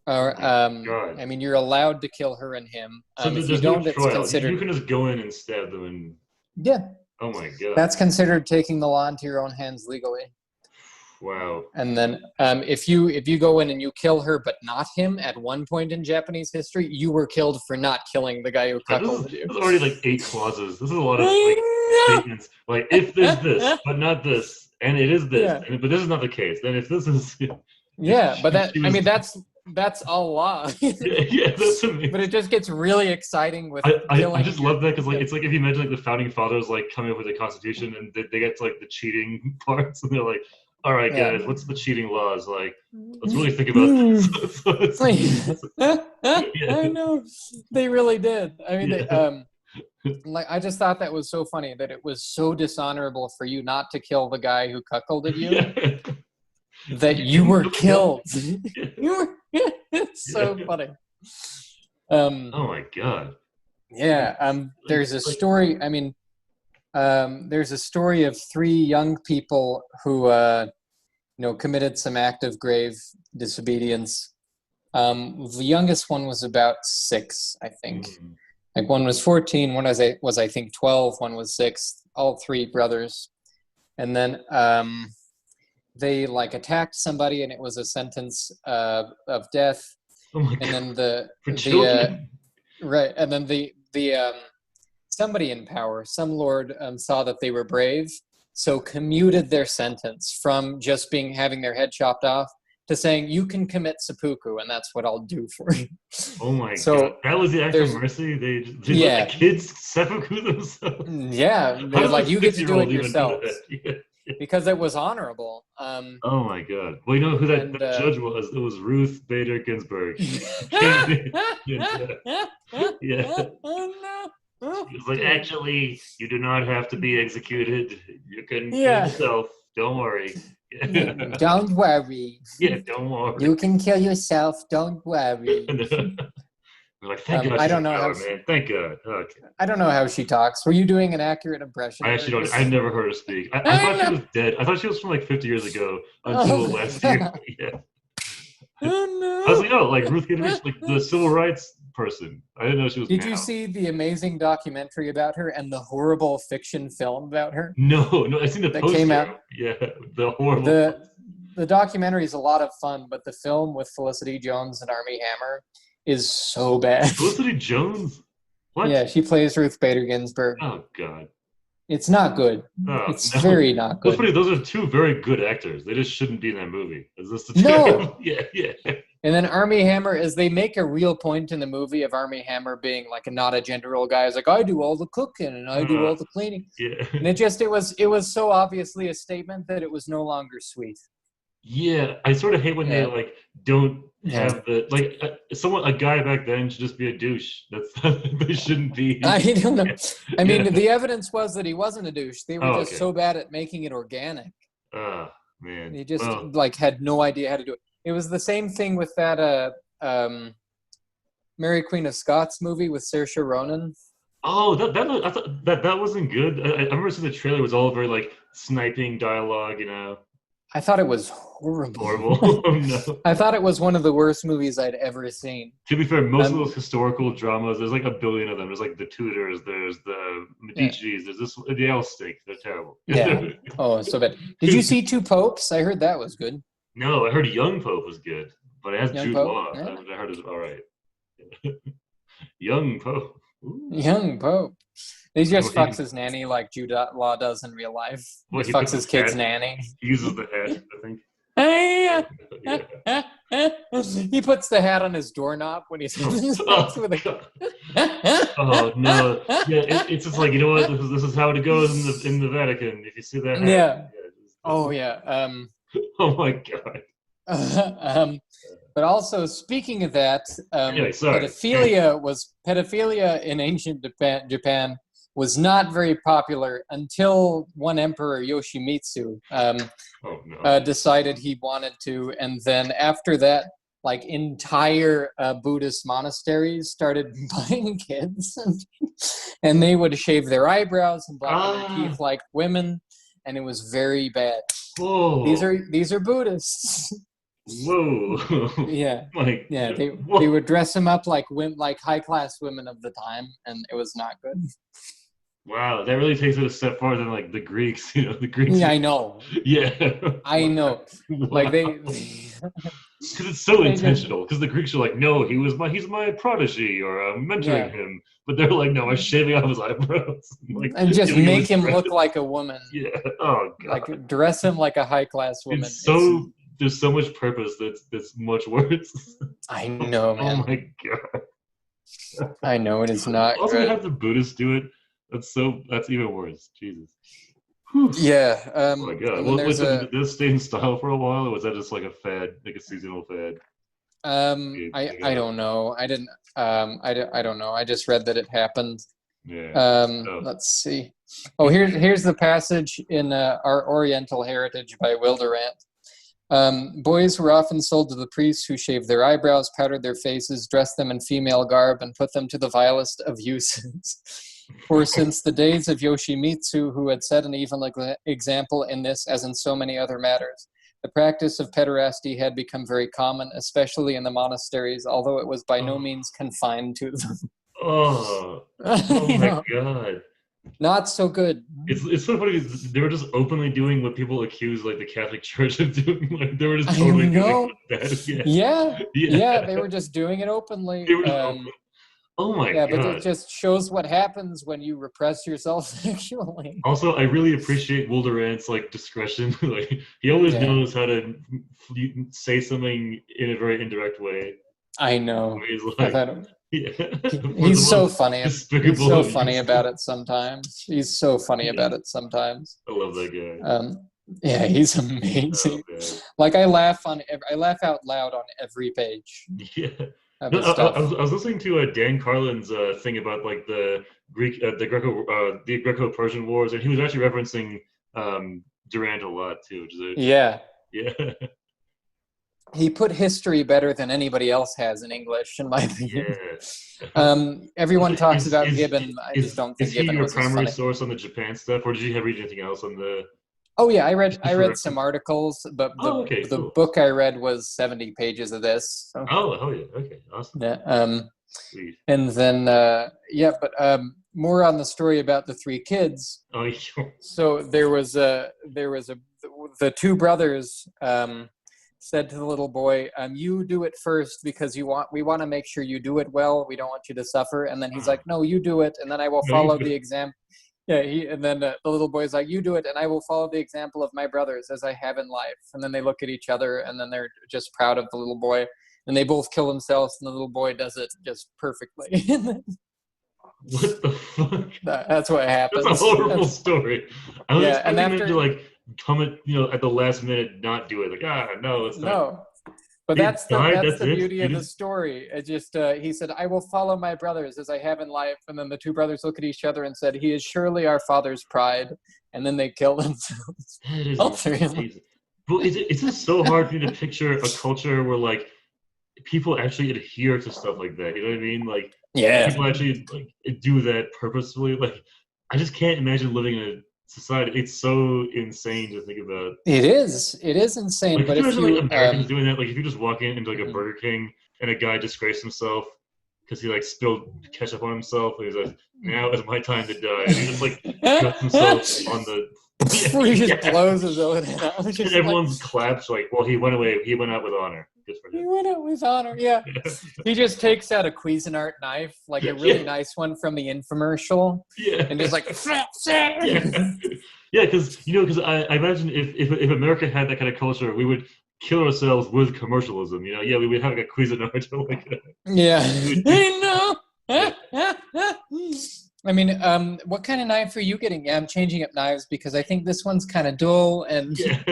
You're allowed to kill her and him. So if you don't, it's considered. You can just go in and stab them. And yeah. Oh my god. That's considered taking the law into your own hands legally. Wow. And then if you go in and you kill her but not him, at one point in Japanese history, you were killed for not killing the guy who cuckolded you. There's already like 8 clauses. This is a lot of like statements. Like if there's this, but not this, and it is this, but this is not the case. Then if this is that's a law. yeah, that's amazing. But it just gets really exciting with I just love that because like it's like if you imagine like the founding fathers like coming up with a constitution and they get to like the cheating parts and they're like, all right, guys, what's the cheating laws? Like, let's really think about this. I know. They really did. I mean, I just thought that was so funny that it was so dishonorable for you not to kill the guy who cuckolded you that you were killed. It's so funny. Oh my god. Yeah. There's a story. I mean, there's a story of 3 young people who, committed some act of grave disobedience. The youngest one was about 6, I think. Like one was 14, one was I think 12, one was 6. All 3 brothers, and then they like attacked somebody, and it was a sentence of death. Oh my god! And then For children. Right, and then the somebody in power, some lord, saw that they were brave, so commuted their sentence from just having their head chopped off to saying you can commit seppuku, and that's what I'll do for you. Oh my god! That was the act of mercy. They let the kids seppuku themselves. Yeah, they're like you get to do it yourself because it was honorable. Oh my god! Well, you know who that judge was? It was Ruth Bader Ginsburg. Yeah. Oh no. He was like, actually, you do not have to be executed. You can kill yourself. Don't worry. Don't worry. Yeah, don't worry. You can kill yourself. Don't worry. Like, thank God. I don't know how. Man. Thank God. Okay. I don't know how she talks. Were you doing an accurate impression? I actually don't. I never heard her speak. I thought she was dead. I thought she was from like 50 years ago until last year. Yeah. Oh no! I was like, like Ruth Ginsburg, like the civil rights person. I didn't know she was. Did you see the amazing documentary about her and the horrible fiction film about her? No, I seen the poster. Came out. Yeah, the horrible. The documentary is a lot of fun, but the film with Felicity Jones and Armie Hammer is so bad. Felicity Jones? What? Yeah, she plays Ruth Bader Ginsburg. Oh God. It's not good. It's very not good. Those are 2 very good actors. They just shouldn't be in that movie. Is this the No. Yeah. And then Armie Hammer, they make a real point in the movie of Armie Hammer being like not a gender role guy. He's like, I do all the cooking and I do all the cleaning. Yeah. And it was so obviously a statement that it was no longer sweet. Yeah, I sort of hate when they like don't have the like a guy back then should just be a douche. They shouldn't be. I don't know. I mean, the evidence was that he wasn't a douche. They were just so bad at making it organic. Man. He just like had no idea how to do it. It was the same thing with that Mary Queen of Scots movie with Saoirse Ronan. Oh, I thought that wasn't good. I remember seeing the trailer. It was all very like sniping dialogue, I thought it was horrible. horrible. Oh no. I thought it was one of the worst movies I'd ever seen. To be fair, most of those historical dramas, there's like a billion of them. There's like the Tudors, there's the Medicis, there's this. They all stink. They're terrible. Yeah. Oh, so bad. Did you see Two Popes? I heard that was good. No, I heard Young Pope was good, but it has Young Jude Pope? Law. Yeah. I heard it's all right. Young Pope. Ooh. Young Pope. He just fucks his nanny like Jude Law does in real life. He fucks his kid's nanny. He uses the hat, I think. He puts the hat on his doorknob when he's with a. Oh no! Yeah, it's just like, you know what? This is how it goes in the Vatican. If you see that hat, yeah. Oh yeah. Oh my god. But also, speaking of that, anyway, pedophilia in ancient Japan was not very popular until one emperor, Yoshimitsu, decided he wanted to. And then after that, like entire Buddhist monasteries started buying kids. And they would shave their eyebrows and blacken their teeth like women. And it was very bad. Whoa. These are Buddhists. Whoa. Yeah. Yeah, they would dress them up like women, like high class women of the time, and it was not good. Wow, that really takes it a step farther than like the Greeks, the Greeks. Yeah, I know. Yeah. I know. Wow. Like because it's so intentional. Because the Greeks are like, no, he's my prodigy, or I'm mentoring him. But they're like, no, I'm shaving off his eyebrows. Like, and just make him look like a woman. Yeah. Oh god. Like dress him like a high class woman. There's so much purpose that's much worse. I know, man. Oh my god. I know it is not. Also, good. to have the Buddhists do it. That's even worse. Jesus. Yeah. Oh my god. Well, did this stay in style for a while, or was that just like a fad, like a seasonal fad? I don't know. I didn't. I don't know. I just read that it happened. Yeah. Let's see. Oh, here's the passage in Our Oriental Heritage by Wilderant. Boys were often sold to the priests, who shaved their eyebrows, powdered their faces, dressed them in female garb, and put them to the vilest of uses. For since the days of Yoshimitsu, who had set an even example in this as in so many other matters, the practice of pederasty had become very common, especially in the monasteries, although it was by no means confined to them. Oh my god. Not so good. It's so funny. They were just openly doing what people accuse like the Catholic Church of doing. Like they were just totally doing that. Yeah. They were just doing it openly. Oh my god. Yeah, but it just shows what happens when you repress yourself sexually. Also, I really appreciate Wilderant's like discretion. Like he always knows how to say something in a very indirect way. I know. He's like, he's so funny. He's so funny about it sometimes. He's so funny about it sometimes. I love that guy. Yeah, he's amazing. Like I laugh out loud on every page. Yeah. I was listening to Dan Carlin's thing about like the Greco-Persian Wars, and he was actually referencing Durant a lot too. Yeah. He put history better than anybody else has in English, in my opinion. Yeah. Everyone talks about Gibbon. I just don't think Gibbon was your primary source on the Japan stuff, or did you read anything else on the? Oh yeah, I read some articles, but the book I read was 70 pages of this. So. Oh hell yeah! Okay, awesome. Yeah. Sweet. And then more on the story about the three kids. Oh yeah. So there was the two brothers said to the little boy, "You do it first because we want to make sure you do it well. We don't want you to suffer." And then he's like, "No, you do it, and then I will follow the example." Yeah, and then the little boy's like, "You do it, and I will follow the example of my brothers as I have in life." And then they look at each other, and then they're just proud of the little boy, and they both kill themselves, and the little boy does it just perfectly. What the fuck? That's what happens. That's a horrible story. I was expecting and them to like come at the last minute, not do it. Like no, it's not. No. But that's the beauty of the story. It just he said, "I will follow my brothers as I have in life," and then the two brothers look at each other and said, "He is surely our father's pride," and then they kill themselves. That is amazing. Well, it's just so hard for me to picture a culture where like people actually adhere to stuff like that. You know what I mean? Like Yeah. people actually like do that purposefully. Like I just can't imagine living in a society. It's so insane to think about. It is. It is insane. Like, But could you if imagine like you, Americans doing that? Like, if you just walk into like a mhm. Burger King and a guy disgraced himself because he like spilled ketchup on himself, and he's like, "Now is my time to die," and he just like guts himself on the. He just Yeah. blows his own head out. And Just like, everyone's claps like, "Well, he went away. He went out with honor. Good for he him." went out with honor. Yeah. He just takes out a Cuisinart knife, like a really Yeah, nice one from the infomercial, yeah, and just like, yeah, yeah. Because because I imagine if America had that kind of culture, we would kill ourselves with commercialism. Yeah, we would have like a Cuisinart or like yeah. we, I know. yeah. I mean, what kind of knife are you getting? Yeah, I'm changing up knives because I think this one's kind of dull. And Yeah.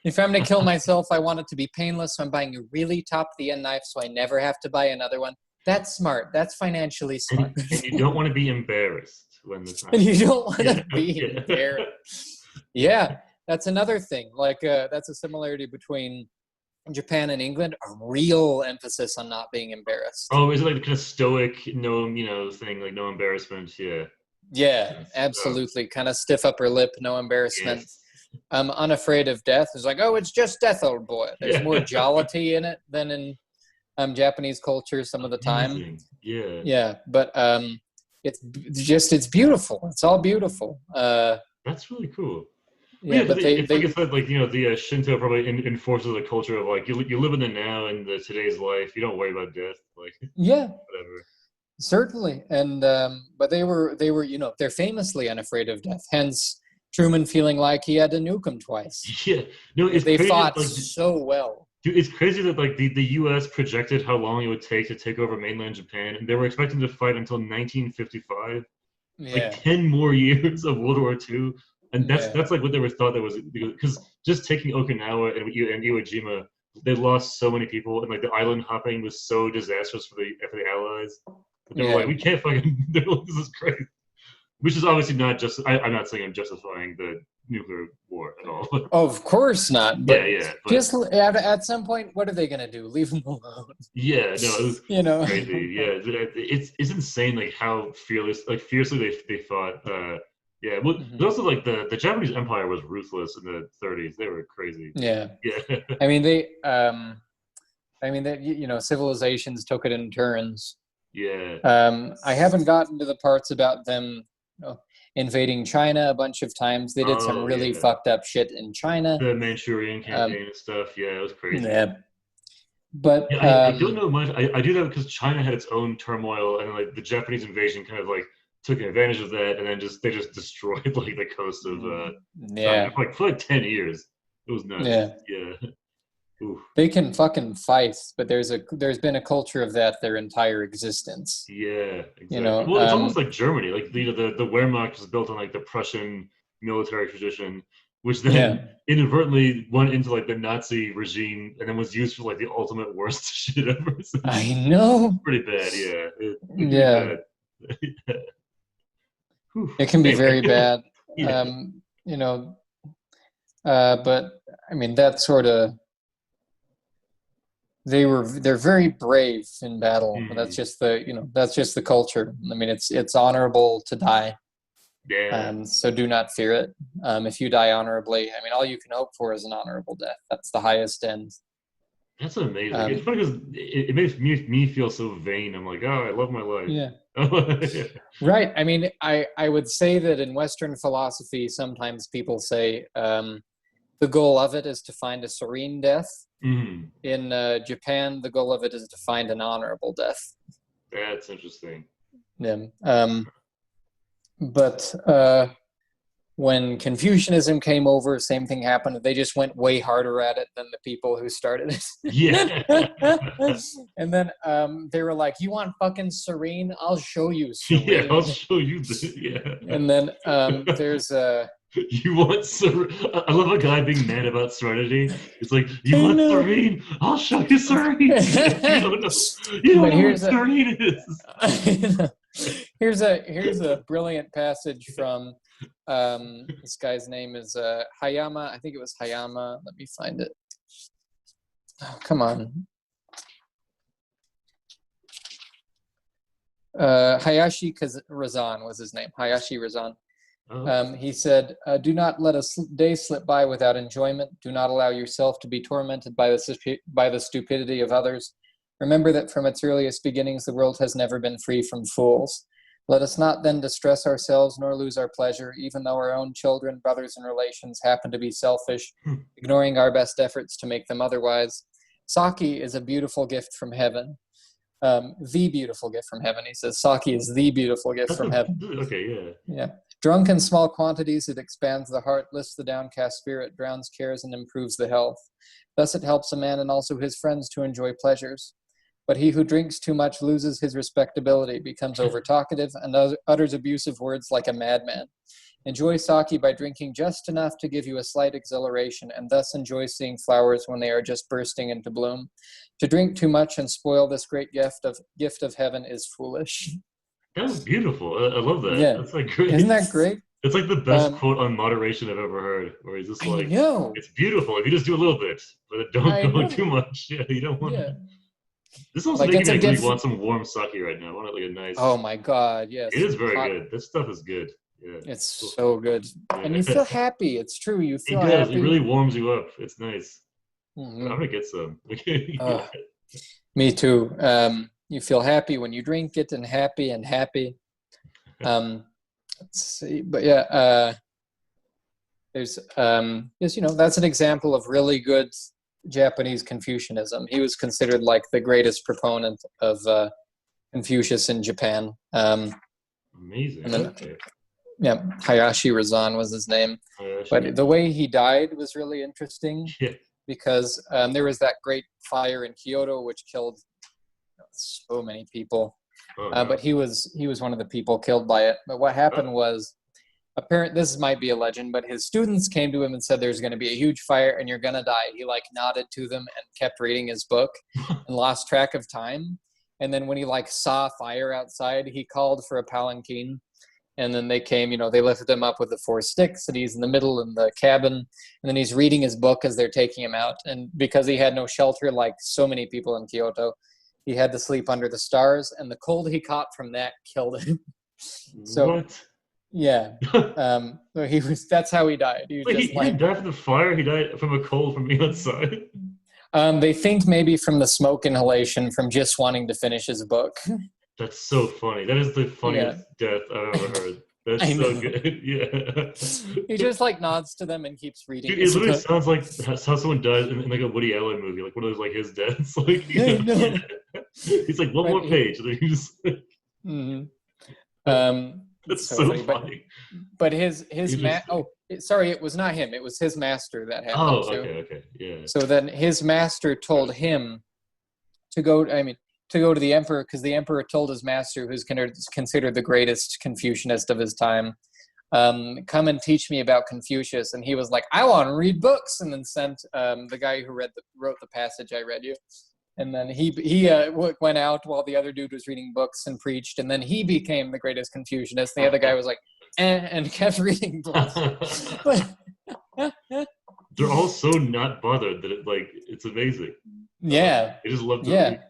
if I'm going to kill myself, I want it to be painless. So I'm buying a really top-of-the-end knife so I never have to buy another one. That's smart. That's financially smart. And you don't want to be embarrassed when the time. And you don't want to Yeah, be yeah. embarrassed. Yeah, that's another thing. Like, that's a similarity between Japan and England, a real emphasis on not being embarrassed. Oh, is it like the kind of stoic, no, thing, like no embarrassment? Yeah. Yeah, Yes. Oh, absolutely. Kind of stiff upper lip, no embarrassment. yes. Unafraid of death. It's like, oh, it's just death, old boy. There's more Yeah. jollity in it than in Japanese culture some of the time. Amazing. Yeah. Yeah, but it's beautiful. It's all beautiful. That's really cool. Well, Yeah, yeah, because but it's like I said, like the Shinto probably enforces a culture of like you live in the now and the today's life. You don't worry about death, like yeah, whatever. certainly. And but they were they're famously unafraid of death. Hence Truman feeling like he had to nuke them twice. Yeah, no, it's They crazy. fought Like, so well. dude, it's crazy that like the U.S. projected how long it would take to take over mainland Japan, and they were expecting to fight until 1955, like Yeah, 10 more years of World War II, and that's yeah, that's like what they were thought that was because just taking Okinawa and Iwo Jima, they lost so many people, and like the island hopping was so disastrous for the Allies. But they were like, yeah. we can't fucking. They're like, this is crazy. Which is obviously not just. I'm not saying I'm justifying the nuclear war at all. Of course not. Yeah, But yeah, but just at some point, what are they gonna do? Leave them alone? yeah, no, it was You know. crazy. Yeah, it's insane like how fiercely they fought. Yeah, well, Mhm. but also like the Japanese Empire was ruthless in the 30s. They were crazy. Yeah. Yeah, I mean they. That civilizations took it in turns. yeah. I haven't gotten to the parts about them invading China a bunch of times. They did some Oh really yeah, fucked up shit in China. the Manchurian Um, campaign and stuff. Yeah, it was crazy. yeah, but Yeah, I don't know much. I do know because China had its own turmoil, and like the Japanese invasion kind of like took advantage of that, and then they just destroyed like the coast of China yeah, for like 10 years. It was nuts. yeah. Yeah. Oof. They can fucking fight, but there's been a culture of that their entire existence. Yeah, You exactly. know, Well, it's almost like Germany. Like the Wehrmacht was built on like the Prussian military tradition, which yeah. then inadvertently went into like the Nazi regime and then was used for like the ultimate worst shit ever. So I know. pretty bad. Yeah, it can be Yeah, bad. Whew. it can be very Anyway, bad. yeah. You know, but I mean that sort of they're very brave in battle. But Mhm. that's just the culture. I mean, it's honorable to die. Yeah, So do not fear it. If you die honorably, I mean, all you can hope for is an honorable death. That's the highest end. that's amazing. It's Um, funny because it makes me feel so vain. I'm like, oh, I love my life. yeah, right. I mean, I would say that in Western philosophy, sometimes people say the goal of it is to find a serene death. Mhm. In Japan, the goal of it is to find an honorable death. That's interesting. Yeah. But when Confucianism came over, same thing happened. They just went way harder at it than the people who started Yeah. it. And then they were like, "You want fucking serene? I'll show you Yeah, I'll serene." show you the yeah. And then there's You want I love a guy being mad about serenity. It's like, you I want know. serene? I'll show you serene. You don't But know what here's a serene is. here's a brilliant passage from this guy's name is Hayama. I think it was Hayama. Let me find it. Oh, come on. Hayashi Razan was his name. Hayashi Razan. Oh. He said, "Do not let a day slip by without enjoyment. Do not allow yourself to be tormented by the stupidity of others. Remember that from its earliest beginnings, the world has never been free from fools. Let us not then distress ourselves nor lose our pleasure, even though our own children, brothers, and relations happen to be selfish, ignoring our best efforts to make them otherwise. Sake is a beautiful gift from heaven." The beautiful gift from heaven. He says sake is the beautiful gift from heaven. Okay, yeah. Yeah. Drunk in small quantities, it expands the heart, lifts the downcast spirit, drowns cares, and improves the health. Thus it helps a man and also his friends to enjoy pleasures. But he who drinks too much loses his respectability, becomes overtalkative, and utters abusive words like a madman. Enjoy sake by drinking just enough to give you a slight exhilaration, and thus enjoy seeing flowers when they are just bursting into bloom. To drink too much and spoil this great gift of heaven is foolish. That was beautiful. I love that. Yeah. That's like great. Isn't that great? It's like the best quote on moderation I've ever heard, where he's just like, I know. "It's beautiful if you just do a little bit, but don't go too much. Yeah, you don't want." Yeah. This also Like, making me really want some warm sake right now. I want like a nice. Oh my god, yes. It is very good. This stuff is good. Yeah. It's so good, and you feel happy. It's true. You feel it does. happy. It really warms you up. It's nice. Mm-hmm. I'm gonna get some. Me too. You feel happy when you drink it, and happy and happy. Let's see, but yeah, there's yes, that's an example of really good Japanese Confucianism. He was considered like the greatest proponent of Confucius in Japan. Amazing. And then, yeah, Hayashi Razan was his name. But the way he died was really interesting because there was that great fire in Kyoto which killed so many people. But he was one of the people killed by it. But what happened was, this might be a legend, but his students came to him and said there's going to be a huge fire and you're going to die. He like nodded to them and kept reading his book and lost track of time. And then when he like saw fire outside, he called for a palanquin. And then they came, they lifted him up with the 4 sticks, and he's in the middle in the cabin. And then he's reading his book as they're taking him out. And because he had no shelter, like so many people in Kyoto, he had to sleep under the stars. And the cold he caught from that killed him. So, what? Yeah. So that's how he died. He didn't die from the fire? He died from a cold from being outside? They think maybe from the smoke inhalation from just wanting to finish his book. That's so funny. That is the funniest death I've ever heard. That's so good. Yeah. He just like nods to them and keeps reading. Dude, it literally sounds like how someone dies in like a Woody Allen movie, like one of those like his deaths. Like he's like one more page, and then he just. That's so funny. But his sorry, it was not him. It was his master that happened to. Okay, yeah. So then his master told him to go to the emperor, because the emperor told his master, who's considered the greatest Confucianist of his time, come and teach me about Confucius. And he was like, I want to read books, and then sent the guy who wrote the passage I read you. And then he went out while the other dude was reading books and preached, and then he became the greatest Confucianist. The other guy was like, and kept reading books. They're all so not bothered that it's amazing. Yeah. They just love to read.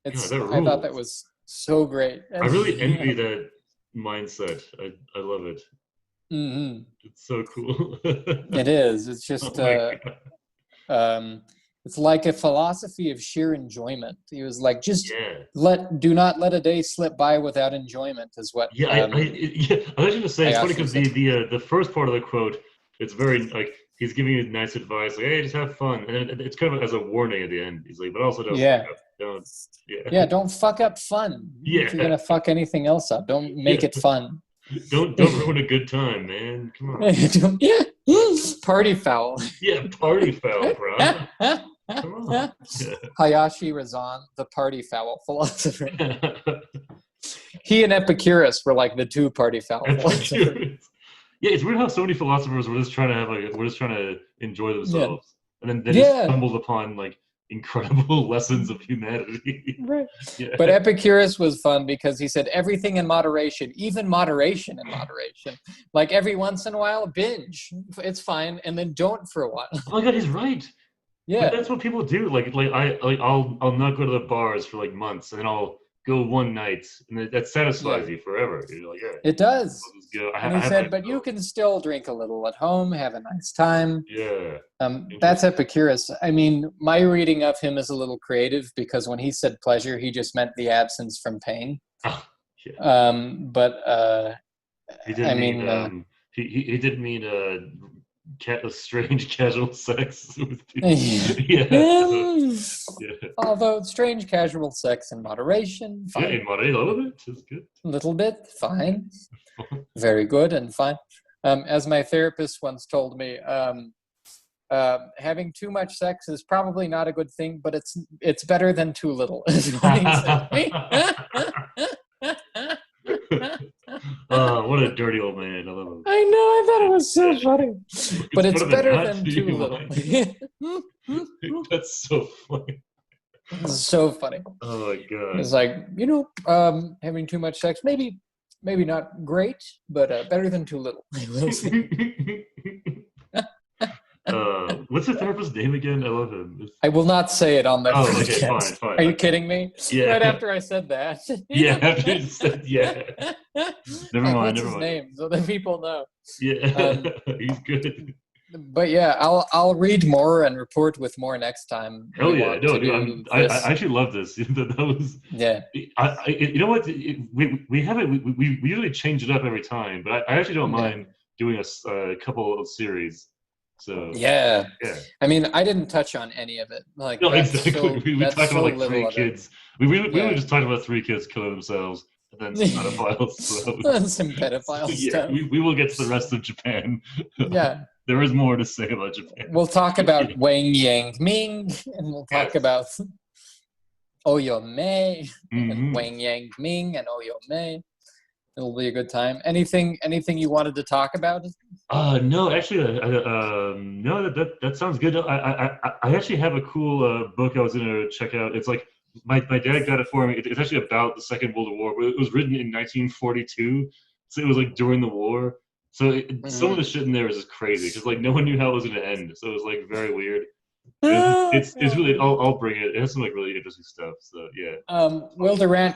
I thought that was so great. I really envy that mindset. I love it. Mm-hmm. It's so cool. It is. It's just it's like a philosophy of sheer enjoyment. He was like, do not let a day slip by without enjoyment, is what. I was going to say, it's funny because the first part of the quote, it's very like he's giving you nice advice, like, hey, just have fun, and it's kind of as a warning at the end. He's like, but also don't fuck up fun. Yeah. If you're gonna fuck anything else up, don't make it fun. Don't ruin a good time, man. Come on. Party foul. Yeah, party foul, bro. Come on. Hayashi Razan, the party foul philosopher. He and Epicurus were like the two party foul philosophers. Yeah, it's weird how so many philosophers were just trying to enjoy themselves, and then they just stumbled upon like incredible lessons of humanity. Right. Yeah. But Epicurus was fun because he said everything in moderation, even moderation in moderation. Like every once in a while, binge. It's fine, and then don't for a while. Oh my god, he's right. Yeah, that's what people do. I'll not go to the bars for like months, and then I'll go one night, and that satisfies you forever. You're like, yeah, it does. I'll just go. And he said, but you can still drink a little at home, have a nice time. Yeah. That's Epicurus. I mean, my reading of him is a little creative because when he said pleasure, he just meant the absence from pain. Yeah. But he didn't mean he didn't mean a strange casual sex with people. Although strange casual sex in moderation, fine. Yeah, in moderation, a little bit is good. A little bit, fine. Very good and fine. As my therapist once told me, having too much sex is probably not a good thing, but it's better than too little. Oh, what a dirty old man. I love him. I know, I thought it was so funny. But it's better than too little. That's so funny. It's so funny. Oh my god. It's like, having too much sex, maybe not great, but better than too little. What's the therapist's name again? I love him. I will not say it on the podcast. Okay, fine. Are you kidding me? Yeah. Right after I said that. Yeah, after you said, yeah. Never mind. What's his name? So that people know. Yeah, he's good. But yeah, I'll read more and report with more next time. Hell yeah! No, I actually love this. That was you know what? We haven't. We usually change it up every time, but I actually don't mind doing a couple of series. So yeah. I mean, I didn't touch on any of it. Like, no, exactly. We talked about like 3 kids. We really just talked about 3 kids killing themselves. And then some pedophiles. Some pedophile stuff. We will get to the rest of Japan. Yeah. There is more to say about Japan. We'll talk about Wang Yang Ming, and we'll talk about Oyome, and Wang Yang Ming, and Oyome. It'll be a good time. Anything you wanted to talk about? No, actually, no. That sounds good. I actually have a cool book I was gonna check out. It's like my dad got it for me. It's actually about the Second World War. But it was written in 1942, so it was like during the war. So some of the shit in there is just crazy because like no one knew how it was gonna end. So it was like very weird. It's really. I'll bring it. It has some like really interesting stuff. So yeah. Will Durant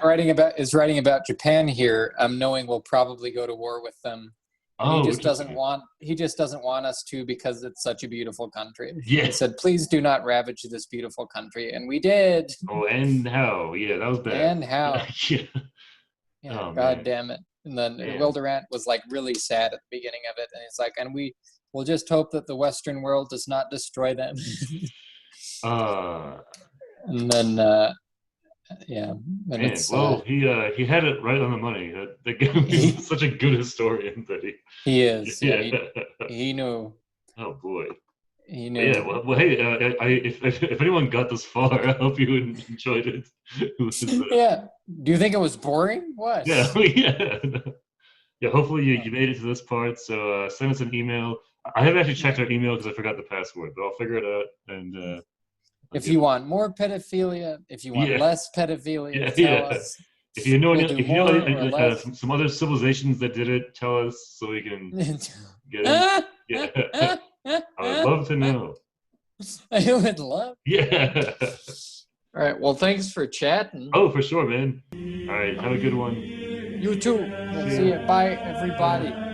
is writing about Japan here, knowing we'll probably go to war with them. He just doesn't want us to because it's such a beautiful country. Yeah. He said, please do not ravage this beautiful country. And we did. Oh, and how? Yeah, that was bad. And how. Yeah. Yeah, God damn it. And then Will Durant was like really sad at the beginning of it. And he's like, and we'll just hope that the Western world does not destroy them. And then, yeah. And man, well, he had it right on the money. That guy is such a good historian that he is. Yeah, he knew. Oh boy. He knew. Yeah. Well, hey, if anyone got this far, I hope you enjoyed it. Yeah. Do you think it was boring? What? Yeah. Yeah. Yeah. Hopefully you made it to this part. So send us an email. I haven't actually checked our email because I forgot the password, but I'll figure it out and. If you want more pedophilia, if you want less pedophilia, tell us. If you know some other civilizations that did it, tell us so we can get it. Yeah. I would love to know. I would love. Yeah. All right. Well, thanks for chatting. Oh, for sure, man. All right. Have a good one. You too. We'll see you. Bye, everybody.